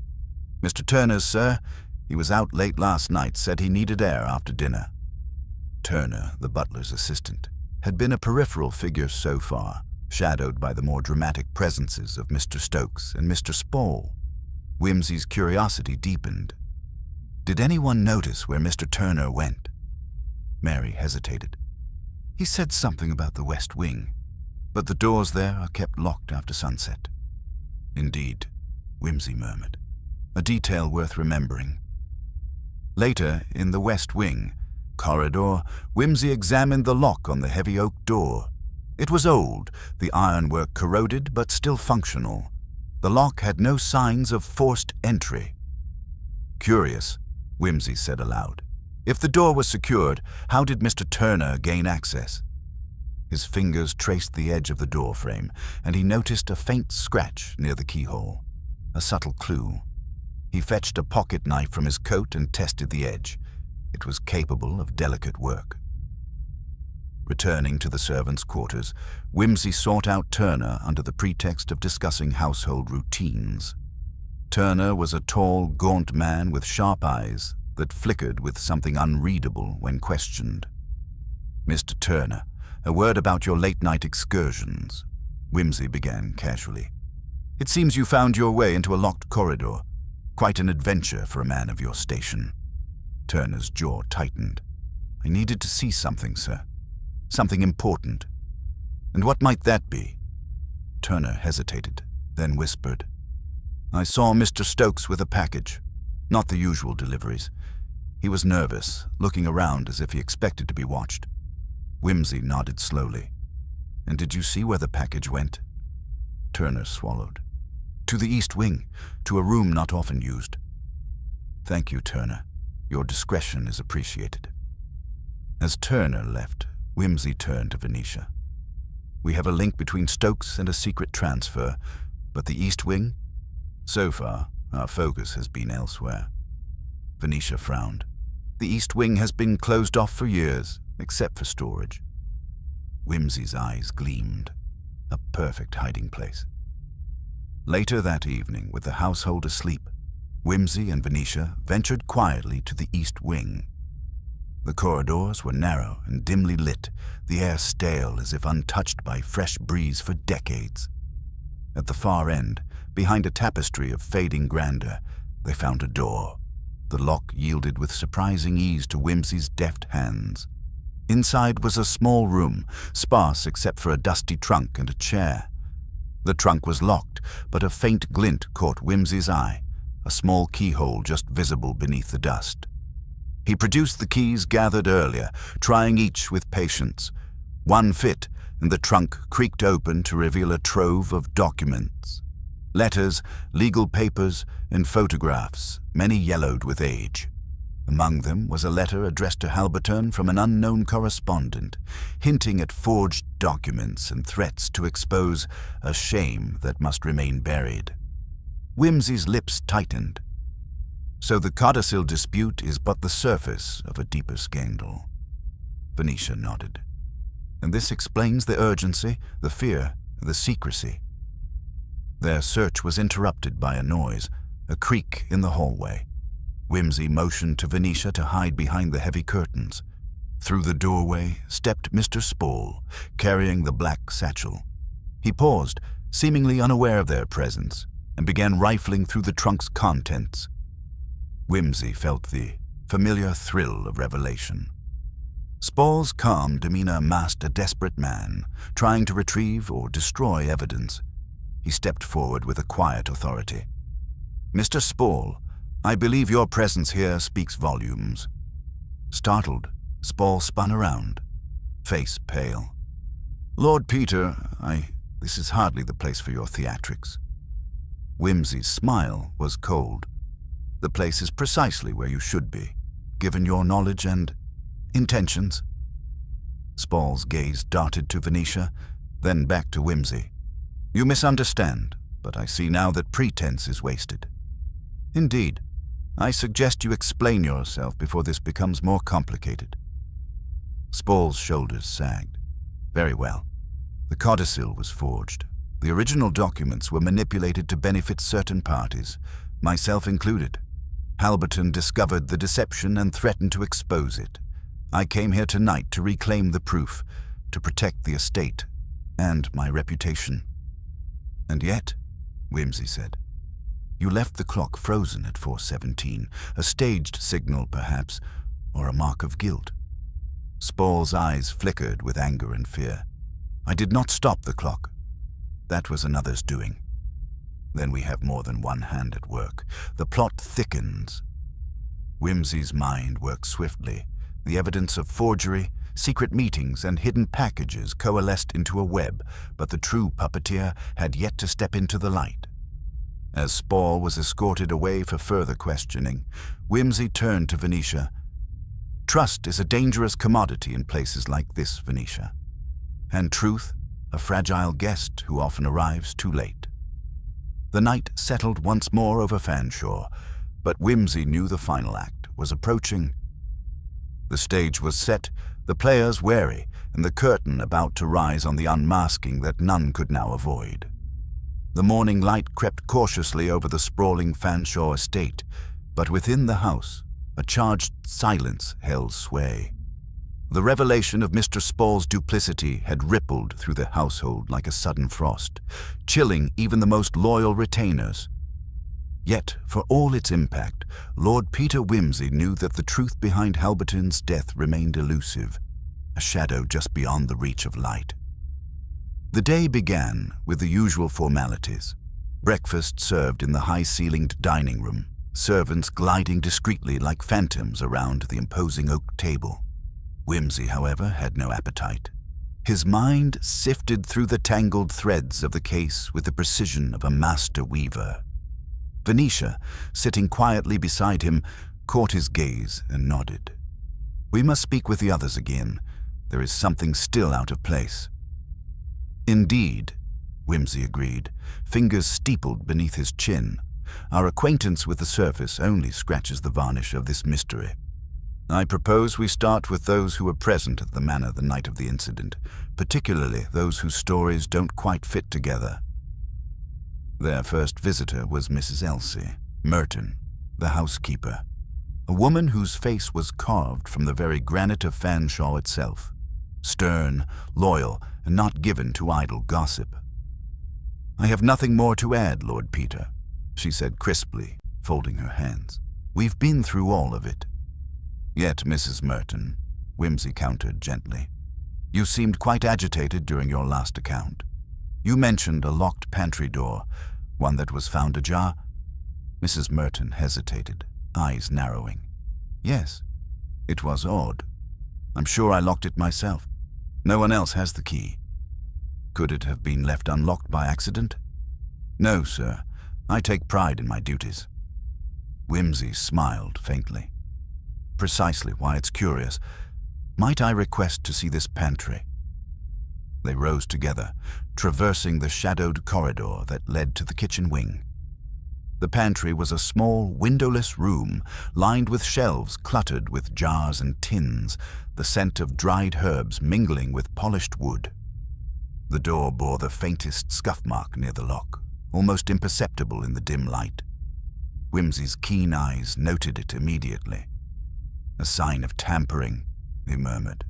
"Mr. Turner's, sir. He was out late last night, said he needed air after dinner." Turner, the butler's assistant, had been a peripheral figure so far, shadowed by the more dramatic presences of Mr. Stokes and Mr. Spall. Wimsey's curiosity deepened. "Did anyone notice where Mr. Turner went?" Mary hesitated. "He said something about the West Wing, but the doors there are kept locked after sunset." "Indeed," Wimsey murmured. "A detail worth remembering." Later, in the West Wing corridor, Wimsey examined the lock on the heavy oak door. It was old, the ironwork corroded but still functional. The lock had no signs of forced entry. "Curious," Wimsey said aloud. "If the door was secured, how did Mr. Turner gain access?" His fingers traced the edge of the door frame, and he noticed a faint scratch near the keyhole, a subtle clue. He fetched a pocket knife from his coat and tested the edge. It was capable of delicate work. Returning to the servants' quarters, Wimsey sought out Turner under the pretext of discussing household routines. Turner was a tall, gaunt man with sharp eyes that flickered with something unreadable when questioned. "Mr. Turner, a word about your late-night excursions," Wimsey began casually. "It seems you found your way into a locked corridor. Quite an adventure for a man of your station." Turner's jaw tightened. "I needed to see something, sir. Something important." "And what might that be?" Turner hesitated, then whispered, "I saw Mr. Stokes with a package. Not the usual deliveries. He was nervous, looking around as if he expected to be watched." Wimsey nodded slowly. "And did you see where the package went?" Turner swallowed. "To the East Wing, to a room not often used." "Thank you, Turner. Your discretion is appreciated." As Turner left, Wimsey turned to Venetia. "We have a link between Stokes and a secret transfer, but the East Wing? So far, our focus has been elsewhere." Venetia frowned. "The East Wing has been closed off for years, except for storage." Wimsey's eyes gleamed. A perfect hiding place. Later that evening, with the household asleep, Wimsey and Venetia ventured quietly to the East Wing. The corridors were narrow and dimly lit, the air stale as if untouched by fresh breeze for decades. At the far end, behind a tapestry of fading grandeur, they found a door. The lock yielded with surprising ease to Wimsey's deft hands. Inside was a small room, sparse except for a dusty trunk and a chair. The trunk was locked, but a faint glint caught Wimsey's eye, a small keyhole just visible beneath the dust. He produced the keys gathered earlier, trying each with patience. One fit, and the trunk creaked open to reveal a trove of documents. Letters, legal papers, and photographs, many yellowed with age. Among them was a letter addressed to Halberton from an unknown correspondent, hinting at forged documents and threats to expose a shame that must remain buried. Wimsey's lips tightened. So the codicil dispute is but the surface of a deeper scandal. Venetia nodded. And this explains the urgency, the fear, the secrecy. Their search was interrupted by a noise, a creak in the hallway. Wimsey motioned to Venetia to hide behind the heavy curtains. Through the doorway stepped Mr. Spall, carrying the black satchel. He paused, seemingly unaware of their presence, and began rifling through the trunk's contents. Wimsey felt the familiar thrill of revelation. Spall's calm demeanor masked a desperate man, trying to retrieve or destroy evidence. He stepped forward with a quiet authority. "Mr. Spall, I believe your presence here speaks volumes." Startled, Spall spun around, face pale. "Lord Peter, this is hardly the place for your theatrics." Wimsey's smile was cold. "The place is precisely where you should be, given your knowledge and intentions." Spall's gaze darted to Venetia, then back to Wimsey. "You misunderstand, but I see now that pretense is wasted." "Indeed. I suggest you explain yourself before this becomes more complicated." Spall's shoulders sagged. "Very well. The codicil was forged. The original documents were manipulated to benefit certain parties, myself included. Halberton discovered the deception and threatened to expose it. I came here tonight to reclaim the proof, to protect the estate and my reputation." "And yet," Wimsey said, "you left the clock frozen at 4:17, a staged signal perhaps, or a mark of guilt." Spall's eyes flickered with anger and fear. "I did not stop the clock. That was another's doing." "Then we have more than one hand at work. The plot thickens." Wimsey's mind worked swiftly. The evidence of forgery, secret meetings, and hidden packages coalesced into a web, but the true puppeteer had yet to step into the light. As Spall was escorted away for further questioning, Wimsey turned to Venetia. "Trust is a dangerous commodity in places like this, Venetia. And truth, a fragile guest who often arrives too late." The night settled once more over Fanshawe, but Wimsey knew the final act was approaching. The stage was set, the players wary, and the curtain about to rise on the unmasking that none could now avoid. The morning light crept cautiously over the sprawling Fanshawe estate, but within the house, a charged silence held sway. The revelation of Mr. Spall's duplicity had rippled through the household like a sudden frost, chilling even the most loyal retainers. Yet, for all its impact, Lord Peter Wimsey knew that the truth behind Halberton's death remained elusive, a shadow just beyond the reach of light. The day began with the usual formalities. Breakfast served in the high-ceilinged dining room, servants gliding discreetly like phantoms around the imposing oak table. Wimsey, however, had no appetite. His mind sifted through the tangled threads of the case with the precision of a master weaver. Venetia, sitting quietly beside him, caught his gaze and nodded. "We must speak with the others again. There is something still out of place." "Indeed," Wimsey agreed, fingers steepled beneath his chin. "Our acquaintance with the surface only scratches the varnish of this mystery. I propose we start with those who were present at the manor the night of the incident, particularly those whose stories don't quite fit together." Their first visitor was Mrs. Elsie Merton, the housekeeper, a woman whose face was carved from the very granite of Fanshawe itself, stern, loyal, and not given to idle gossip. "I have nothing more to add, Lord Peter," she said crisply, folding her hands. "We've been through all of it." "Yet, Mrs. Merton," Wimsey countered gently, "you seemed quite agitated during your last account. You mentioned a locked pantry door, one that was found ajar." Mrs. Merton hesitated, eyes narrowing. "Yes, it was odd. I'm sure I locked it myself. No one else has the key." "Could it have been left unlocked by accident?" "No, sir. I take pride in my duties." Wimsey smiled faintly. "Precisely why it's curious. Might I request to see this pantry?" They rose together, traversing the shadowed corridor that led to the kitchen wing. The pantry was a small, windowless room, lined with shelves cluttered with jars and tins, the scent of dried herbs mingling with polished wood. The door bore the faintest scuff mark near the lock, almost imperceptible in the dim light. Wimsey's keen eyes noted it immediately. "A sign of tampering," he murmured.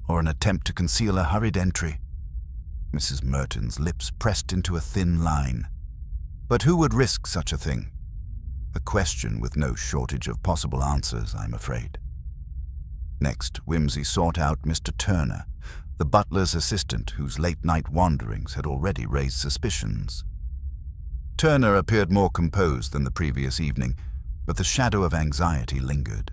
"Or an attempt to conceal a hurried entry." Mrs. Merton's lips pressed into a thin line. "But who would risk such a thing?" A question with no shortage of possible answers, I'm afraid. Next, Wimsey sought out Mr. Turner, the butler's assistant whose late-night wanderings had already raised suspicions. Turner appeared more composed than the previous evening, but the shadow of anxiety lingered.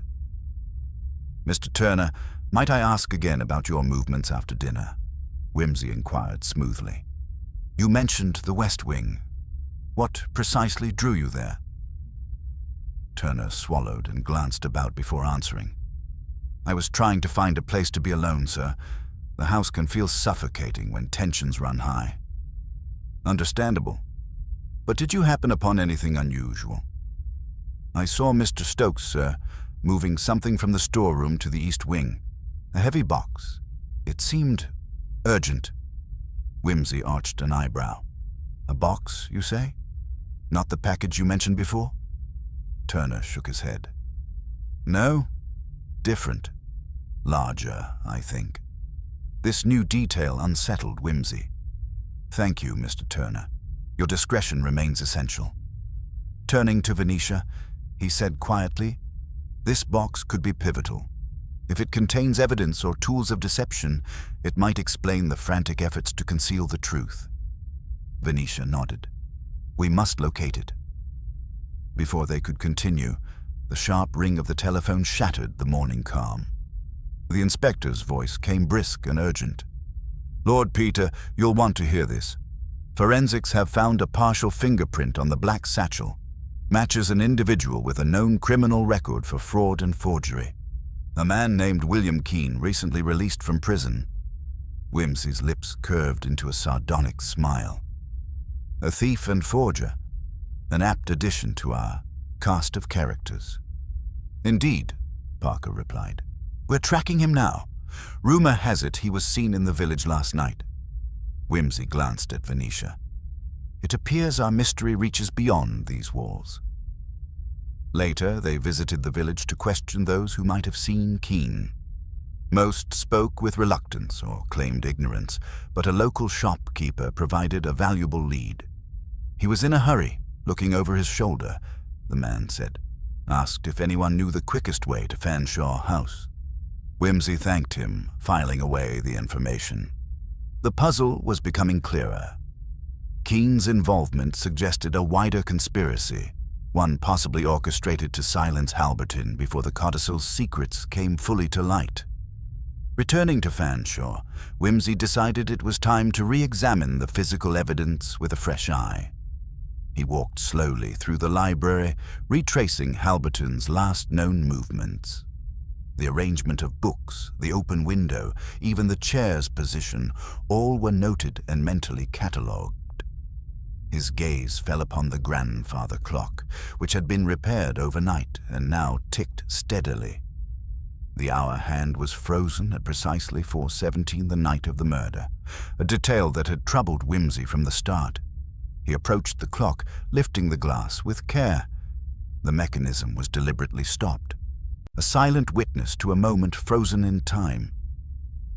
"Mr. Turner, might I ask again about your movements after dinner?" Wimsey inquired smoothly. "You mentioned the West Wing." What precisely drew you there? Turner swallowed and glanced about before answering. I was trying to find a place to be alone, sir. The house can feel suffocating when tensions run high. Understandable. But did you happen upon anything unusual? I saw Mr. Stokes, sir, moving something from the storeroom to the east wing. A heavy box. It seemed urgent. Wimsey arched an eyebrow. A box, you say? Not the package you mentioned before? Turner shook his head. No, different. Larger, I think. This new detail unsettled Wimsey. Thank you, Mr. Turner. Your discretion remains essential. Turning to Venetia, he said quietly, "This box could be pivotal. If it contains evidence or tools of deception, it might explain the frantic efforts to conceal the truth." Venetia nodded. "We must locate it." Before they could continue, the sharp ring of the telephone shattered the morning calm. The inspector's voice came brisk and urgent. "Lord Peter, you'll want to hear this. Forensics have found a partial fingerprint on the black satchel. Matches an individual with a known criminal record for fraud and forgery. A man named William Keene, recently released from prison." Wimsey's lips curved into a sardonic smile. "A thief and forger. An apt addition to our cast of characters." "Indeed," Parker replied. "We're tracking him now. Rumor has it he was seen in the village last night." Wimsey glanced at Venetia. "It appears our mystery reaches beyond these walls." Later, they visited the village to question those who might have seen Keene. Most spoke with reluctance or claimed ignorance, but a local shopkeeper provided a valuable lead. "He was in a hurry, looking over his shoulder," the man said. "Asked if anyone knew the quickest way to Fanshawe House." Wimsey thanked him, filing away the information. The puzzle was becoming clearer. Keene's involvement suggested a wider conspiracy, one possibly orchestrated to silence Halberton before the codicil's secrets came fully to light. Returning to Fanshawe, Wimsey decided it was time to re-examine the physical evidence with a fresh eye. He walked slowly through the library, retracing Halberton's last known movements. The arrangement of books, the open window, even the chair's position, all were noted and mentally catalogued. His gaze fell upon the grandfather clock, which had been repaired overnight and now ticked steadily. The hour hand was frozen at precisely 4:17 the night of the murder, a detail that had troubled Wimsey from the start. He approached the clock, lifting the glass with care. The mechanism was deliberately stopped, a silent witness to a moment frozen in time.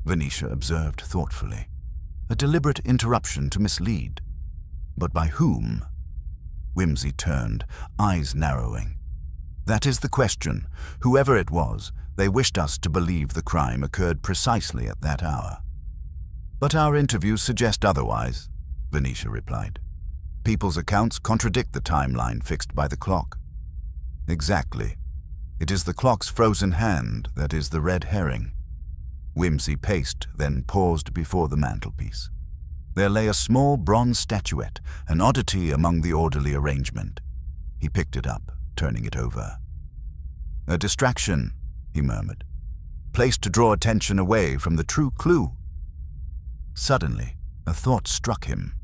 Venetia observed thoughtfully. A deliberate interruption to mislead. But by whom? Wimsey turned, eyes narrowing. "That is the question. Whoever it was, they wished us to believe the crime occurred precisely at that hour." "But our interviews suggest otherwise," Venetia replied. "People's accounts contradict the timeline fixed by the clock." "Exactly. It is the clock's frozen hand that is the red herring." Wimsey paced, then paused before the mantelpiece. There lay a small bronze statuette, an oddity among the orderly arrangement. He picked it up, turning it over. "A distraction," he murmured. "Placed to draw attention away from the true clue." Suddenly, a thought struck him.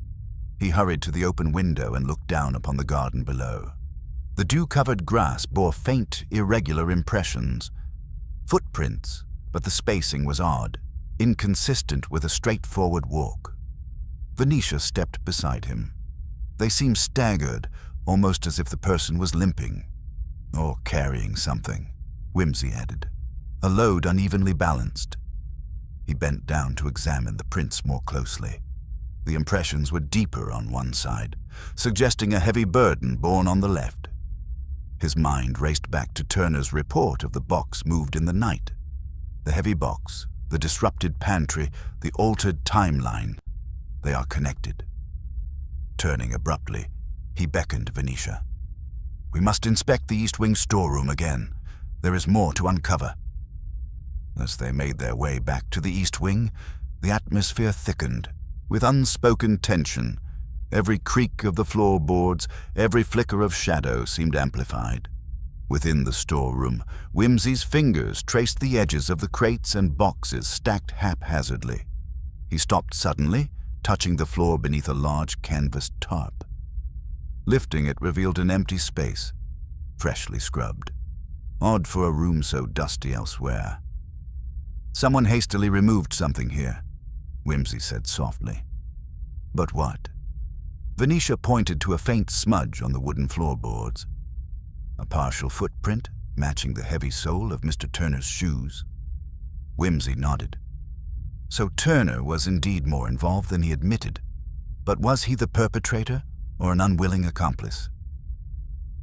He hurried to the open window and looked down upon the garden below. The dew-covered grass bore faint, irregular impressions. Footprints, but the spacing was odd, inconsistent with a straightforward walk. Venetia stepped beside him. They seemed staggered, almost as if the person was limping. "Or carrying something," Wimsey added. "A load unevenly balanced." He bent down to examine the prints more closely. The impressions were deeper on one side, suggesting a heavy burden borne on the left. His mind raced back to Turner's report of the box moved in the night. The heavy box, the disrupted pantry, the altered timeline. They are connected. Turning abruptly, he beckoned Venetia. "We must inspect the East Wing storeroom again. There is more to uncover." As they made their way back to the East Wing, the atmosphere thickened, with unspoken tension, Every creak of the floorboards, every flicker of shadow seemed amplified. Within the storeroom, Wimsey's fingers traced the edges of the crates and boxes stacked haphazardly. He stopped suddenly, touching the floor beneath a large canvas tarp. Lifting it revealed an empty space, freshly scrubbed. Odd for a room so dusty elsewhere. "Someone hastily removed something here," Wimsey said softly. "But what?" Venetia pointed to a faint smudge on the wooden floorboards. A partial footprint, matching the heavy sole of Mr. Turner's shoes. Wimsey nodded. So Turner was indeed more involved than he admitted. But was he the perpetrator or an unwilling accomplice?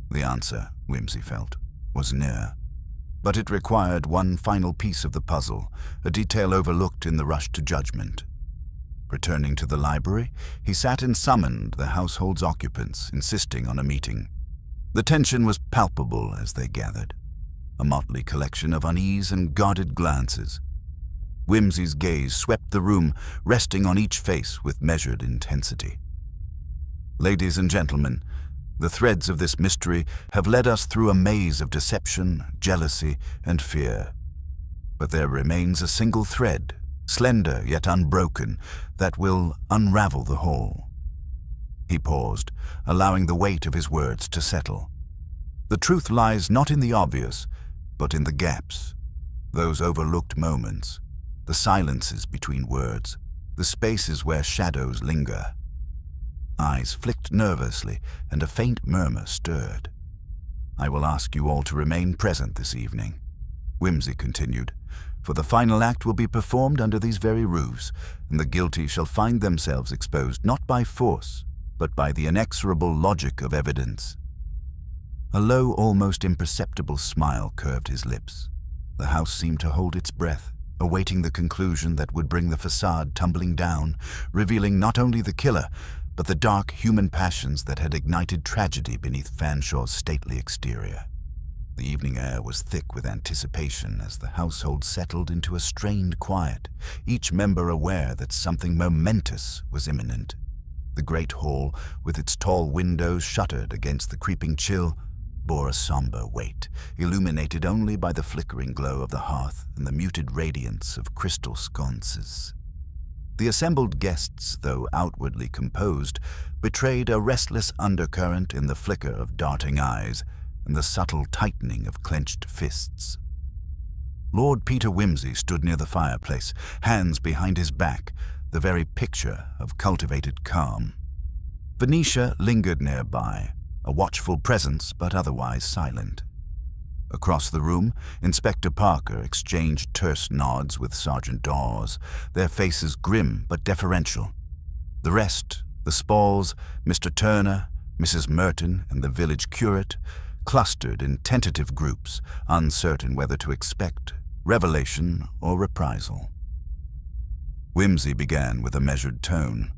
The answer, Wimsey felt, was near. But it required one final piece of the puzzle, a detail overlooked in the rush to judgment. Returning to the library, he sat and summoned the household's occupants, insisting on a meeting. The tension was palpable as they gathered, a motley collection of unease and guarded glances. Wimsey's gaze swept the room, resting on each face with measured intensity. "Ladies and gentlemen, the threads of this mystery have led us through a maze of deception, jealousy, and fear. But there remains a single thread, slender yet unbroken, that will unravel the whole." He paused, allowing the weight of his words to settle. The truth lies not in the obvious, but in the gaps, those overlooked moments, the silences between words, the spaces where shadows linger. Eyes flicked nervously, and a faint murmur stirred. "I will ask you all to remain present this evening," Wimsey continued, "for the final act will be performed under these very roofs, and the guilty shall find themselves exposed not by force, but by the inexorable logic of evidence." A low, almost imperceptible smile curved his lips. The house seemed to hold its breath, awaiting the conclusion that would bring the facade tumbling down, revealing not only the killer, but the dark human passions that had ignited tragedy beneath Fanshaw's stately exterior. The evening air was thick with anticipation as the household settled into a strained quiet, each member aware that something momentous was imminent. The great hall, with its tall windows shuttered against the creeping chill, bore a somber weight, illuminated only by the flickering glow of the hearth and the muted radiance of crystal sconces. The assembled guests, though outwardly composed, betrayed a restless undercurrent in the flicker of darting eyes and the subtle tightening of clenched fists. Lord Peter Wimsey stood near the fireplace, hands behind his back, the very picture of cultivated calm. Venetia lingered nearby, a watchful presence but otherwise silent. Across the room, Inspector Parker exchanged terse nods with Sergeant Dawes, their faces grim but deferential. The rest, the Spalls, Mr. Turner, Mrs. Merton, and the village curate, clustered in tentative groups, uncertain whether to expect revelation or reprisal. Wimsey began with a measured tone,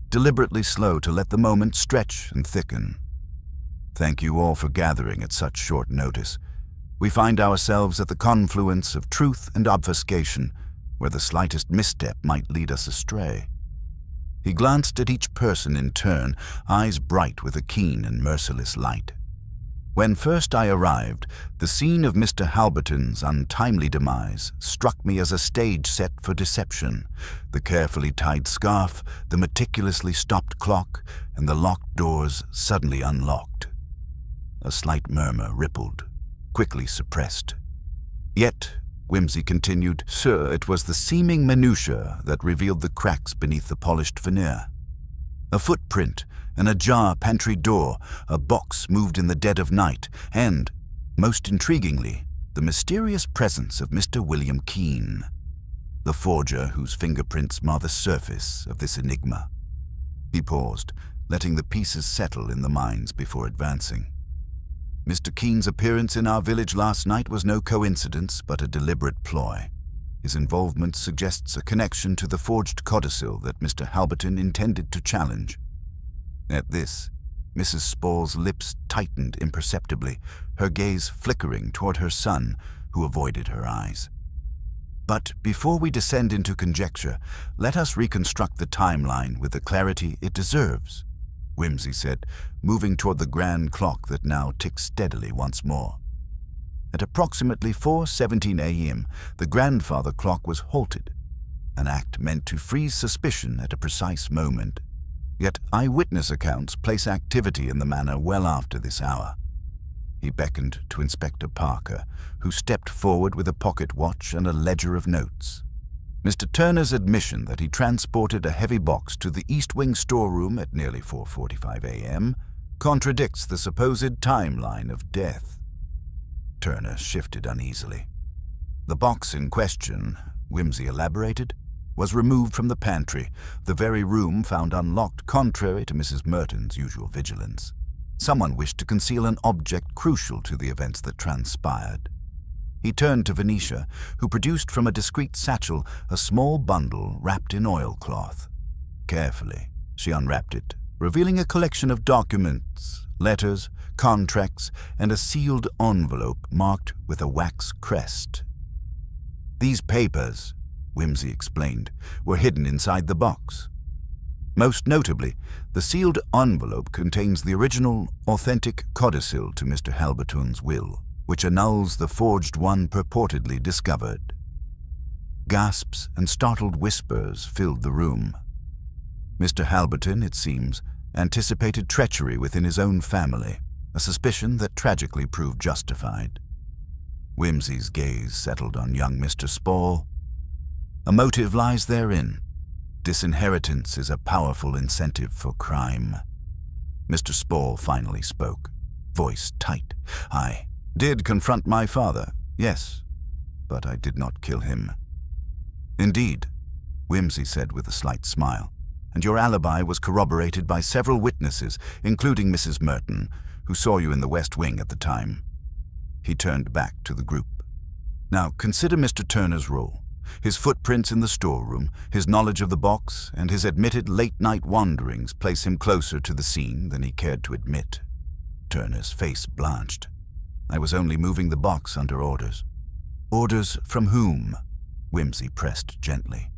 deliberately slow to let the moment stretch and thicken. "Thank you all for gathering at such short notice. We find ourselves at the confluence of truth and obfuscation, where the slightest misstep might lead us astray." He glanced at each person in turn, eyes bright with a keen and merciless light. "When first I arrived, the scene of Mr. Halberton's untimely demise struck me as a stage set for deception. The carefully tied scarf, the meticulously stopped clock, and the locked doors suddenly unlocked." A slight murmur rippled, quickly suppressed. "Yet," Wimsey continued, "sir, it was the seeming minutiae that revealed the cracks beneath the polished veneer. A footprint, an ajar pantry door, a box moved in the dead of night, and, most intriguingly, the mysterious presence of Mr. William Keene, the forger whose fingerprints mar the surface of this enigma." He paused, letting the pieces settle in the minds before advancing. "Mr. Keene's appearance in our village last night was no coincidence, but a deliberate ploy. His involvement suggests a connection to the forged codicil that Mr. Halberton intended to challenge." At this, Mrs. Spall's lips tightened imperceptibly, her gaze flickering toward her son, who avoided her eyes. "But before we descend into conjecture, let us reconstruct the timeline with the clarity it deserves." Wimsey said, moving toward the grand clock that now ticked steadily once more. At approximately 4:17 a.m., the grandfather clock was halted, an act meant to freeze suspicion at a precise moment. Yet eyewitness accounts place activity in the manor well after this hour. He beckoned to Inspector Parker, who stepped forward with a pocket watch and a ledger of notes. Mr. Turner's admission that he transported a heavy box to the East Wing storeroom at nearly 4:45 a.m. contradicts the supposed timeline of death. Turner shifted uneasily. The box in question, Wimsey elaborated, was removed from the pantry, the very room found unlocked contrary to Mrs. Merton's usual vigilance. Someone wished to conceal an object crucial to the events that transpired. He turned to Venetia, who produced from a discreet satchel a small bundle wrapped in oilcloth. Carefully, she unwrapped it, revealing a collection of documents, letters, contracts, and a sealed envelope marked with a wax crest. "These papers," Wimsey explained, "were hidden inside the box. Most notably, the sealed envelope contains the original, authentic codicil to Mr. Halberton's will, which annuls the forged one purportedly discovered." Gasps and startled whispers filled the room. Mr. Halberton, it seems, anticipated treachery within his own family, a suspicion that tragically proved justified. Wimsey's gaze settled on young Mr. Spall. A motive lies therein. Disinheritance is a powerful incentive for crime. Mr. Spall finally spoke, voice tight. "I did confront my father, yes, but I did not kill him." "Indeed," Wimsey said with a slight smile, "and your alibi was corroborated by several witnesses, including Mrs. Merton, who saw you in the West Wing at the time." He turned back to the group. "Now consider Mr. Turner's role. His footprints in the storeroom, his knowledge of the box, and his admitted late-night wanderings place him closer to the scene than he cared to admit." Turner's face blanched. "I was only moving the box under orders." "Orders from whom?" Wimsey pressed gently.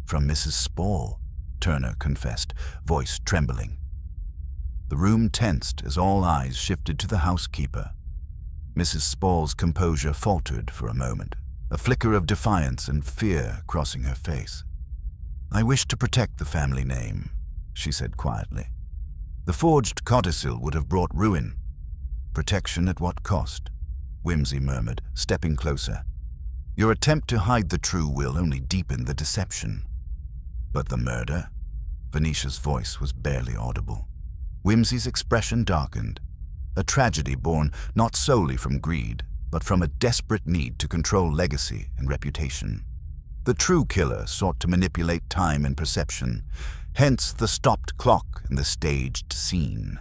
"From Mrs. Spall," Turner confessed, voice trembling. The room tensed as all eyes shifted to the housekeeper. Mrs. Spall's composure faltered for a moment, a flicker of defiance and fear crossing her face. "I wish to protect the family name," she said quietly. "The forged codicil would have brought ruin. Protection at what cost?" Wimsey murmured, stepping closer. "Your attempt to hide the true will only deepened the deception." "But the murder?" Venetia's voice was barely audible. Wimsey's expression darkened. A tragedy born not solely from greed, but from a desperate need to control legacy and reputation. The true killer sought to manipulate time and perception, hence the stopped clock and the staged scene.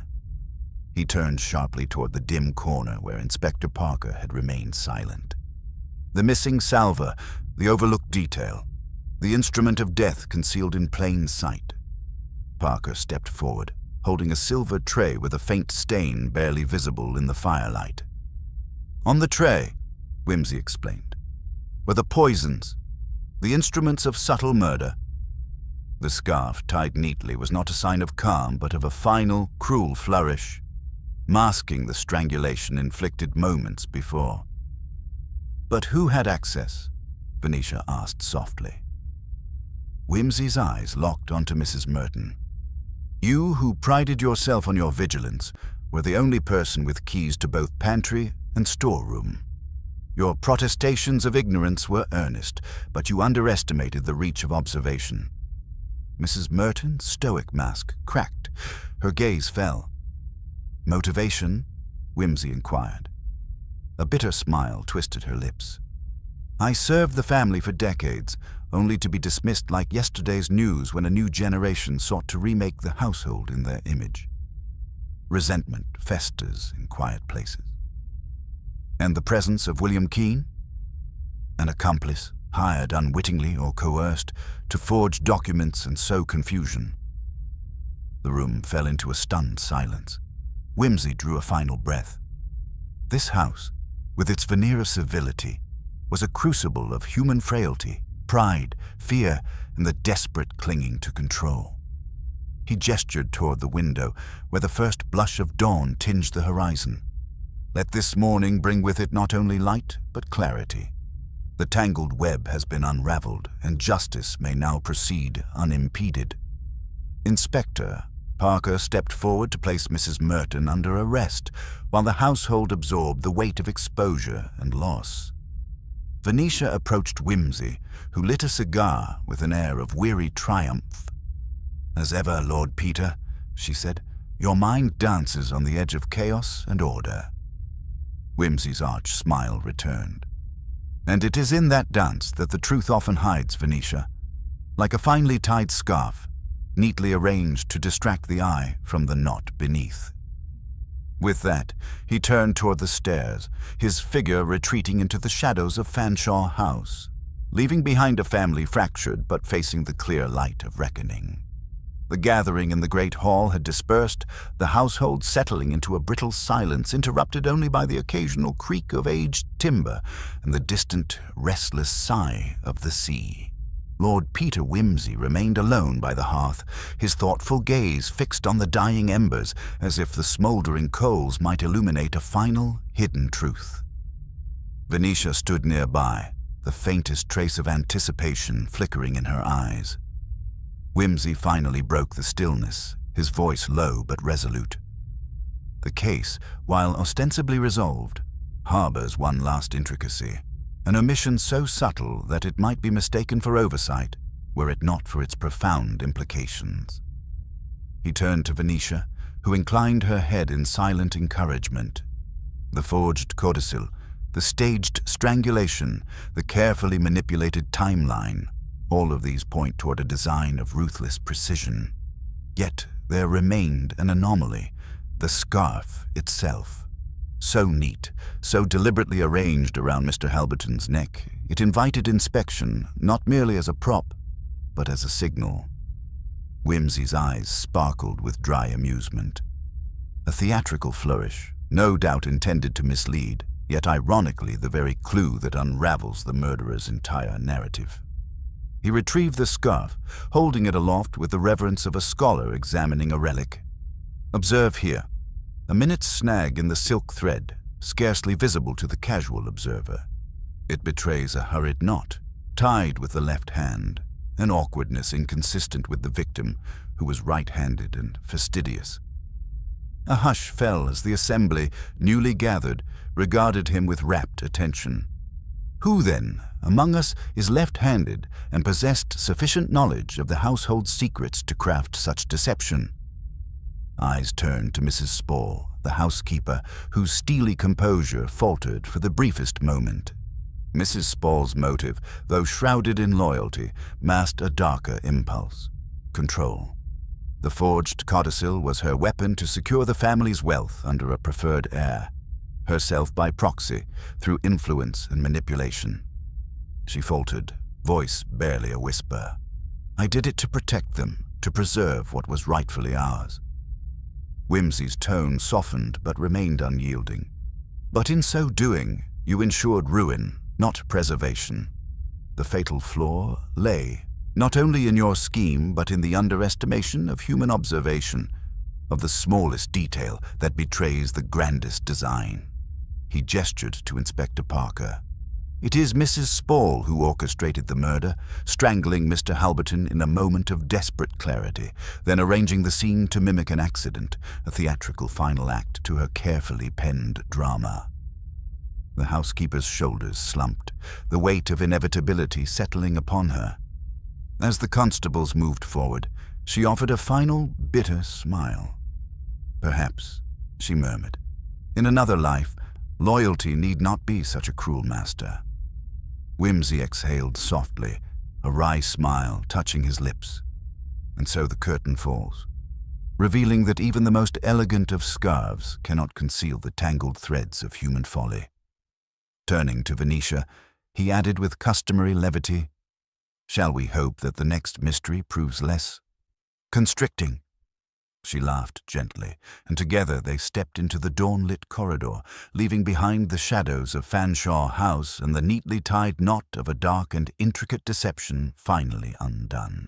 He turned sharply toward the dim corner where Inspector Parker had remained silent. The missing salver, the overlooked detail, the instrument of death concealed in plain sight. Parker stepped forward, holding a silver tray with a faint stain barely visible in the firelight. "On the tray," Wimsey explained, "were the poisons, the instruments of subtle murder." The scarf, tied neatly, was not a sign of calm, but of a final, cruel flourish, masking the strangulation inflicted moments before. "But who had access?" Venetia asked softly. Wimsey's eyes locked onto Mrs. Merton. "You, who prided yourself on your vigilance, were the only person with keys to both pantry and storeroom. Your protestations of ignorance were earnest, but you underestimated the reach of observation." Mrs. Merton's stoic mask cracked. Her gaze fell. "Motivation?" Wimsey inquired. A bitter smile twisted her lips. "I served the family for decades, only to be dismissed like yesterday's news when a new generation sought to remake the household in their image. Resentment festers in quiet places." "And the presence of William Keene? An accomplice, hired unwittingly or coerced to forge documents and sow confusion." The room fell into a stunned silence. Wimsey drew a final breath. This house, with its veneer of civility, was a crucible of human frailty, pride, fear, and the desperate clinging to control. He gestured toward the window, where the first blush of dawn tinged the horizon. Let this morning bring with it not only light, but clarity. The tangled web has been unraveled, and justice may now proceed unimpeded. Inspector Parker stepped forward to place Mrs. Merton under arrest, while the household absorbed the weight of exposure and loss. Venetia approached Wimsey, who lit a cigar with an air of weary triumph. "As ever, Lord Peter," she said, "your mind dances on the edge of chaos and order." Wimsey's arch smile returned. "And it is in that dance that the truth often hides, Venetia, like a finely tied scarf, neatly arranged to distract the eye from the knot beneath." With that, he turned toward the stairs, his figure retreating into the shadows of Fanshawe House, leaving behind a family fractured but facing the clear light of reckoning. The gathering in the great hall had dispersed, the household settling into a brittle silence interrupted only by the occasional creak of aged timber and the distant, restless sigh of the sea. Lord Peter Wimsey remained alone by the hearth, his thoughtful gaze fixed on the dying embers, as if the smouldering coals might illuminate a final, hidden truth. Venetia stood nearby, the faintest trace of anticipation flickering in her eyes. Wimsey finally broke the stillness, his voice low but resolute. "The case, while ostensibly resolved, harbors one last intricacy, an omission so subtle that it might be mistaken for oversight were it not for its profound implications." He turned to Venetia, who inclined her head in silent encouragement. The forged codicil, the staged strangulation, the carefully manipulated timeline, all of these point toward a design of ruthless precision. Yet there remained an anomaly, the scarf itself. So neat, so deliberately arranged around Mr. Halberton's neck, it invited inspection not merely as a prop, but as a signal. Wimsey's eyes sparkled with dry amusement. A theatrical flourish, no doubt intended to mislead, yet ironically the very clue that unravels the murderer's entire narrative. He retrieved the scarf, holding it aloft with the reverence of a scholar examining a relic. "Observe here, a minute's snag in the silk thread, scarcely visible to the casual observer. It betrays a hurried knot, tied with the left hand, an awkwardness inconsistent with the victim, who was right-handed and fastidious." A hush fell as the assembly, newly gathered, regarded him with rapt attention. Who, then, among us is left-handed and possessed sufficient knowledge of the household secrets to craft such deception? Eyes turned to Mrs. Spall, the housekeeper, whose steely composure faltered for the briefest moment. Mrs. Spall's motive, though shrouded in loyalty, masked a darker impulse: control. The forged codicil was her weapon to secure the family's wealth under a preferred heir, herself by proxy, through influence and manipulation. She faltered, voice barely a whisper. "I did it to protect them, to preserve what was rightfully ours." Wimsey's tone softened but remained unyielding. "But in so doing, you ensured ruin, not preservation. The fatal flaw lay not only in your scheme but in the underestimation of human observation, of the smallest detail that betrays the grandest design." He gestured to Inspector Parker. "It is Mrs. Spall who orchestrated the murder, strangling Mr. Halberton in a moment of desperate clarity, then arranging the scene to mimic an accident, a theatrical final act to her carefully penned drama." The housekeeper's shoulders slumped, the weight of inevitability settling upon her. As the constables moved forward, she offered a final, bitter smile. "Perhaps," she murmured, "in another life, loyalty need not be such a cruel master." Wimsey exhaled softly, a wry smile touching his lips. And so the curtain falls, revealing that even the most elegant of scarves cannot conceal the tangled threads of human folly. Turning to Venetia, he added with customary levity, "Shall we hope that the next mystery proves less constricting?" She laughed gently, and together they stepped into the dawn-lit corridor, leaving behind the shadows of Fanshawe House and the neatly tied knot of a dark and intricate deception finally undone.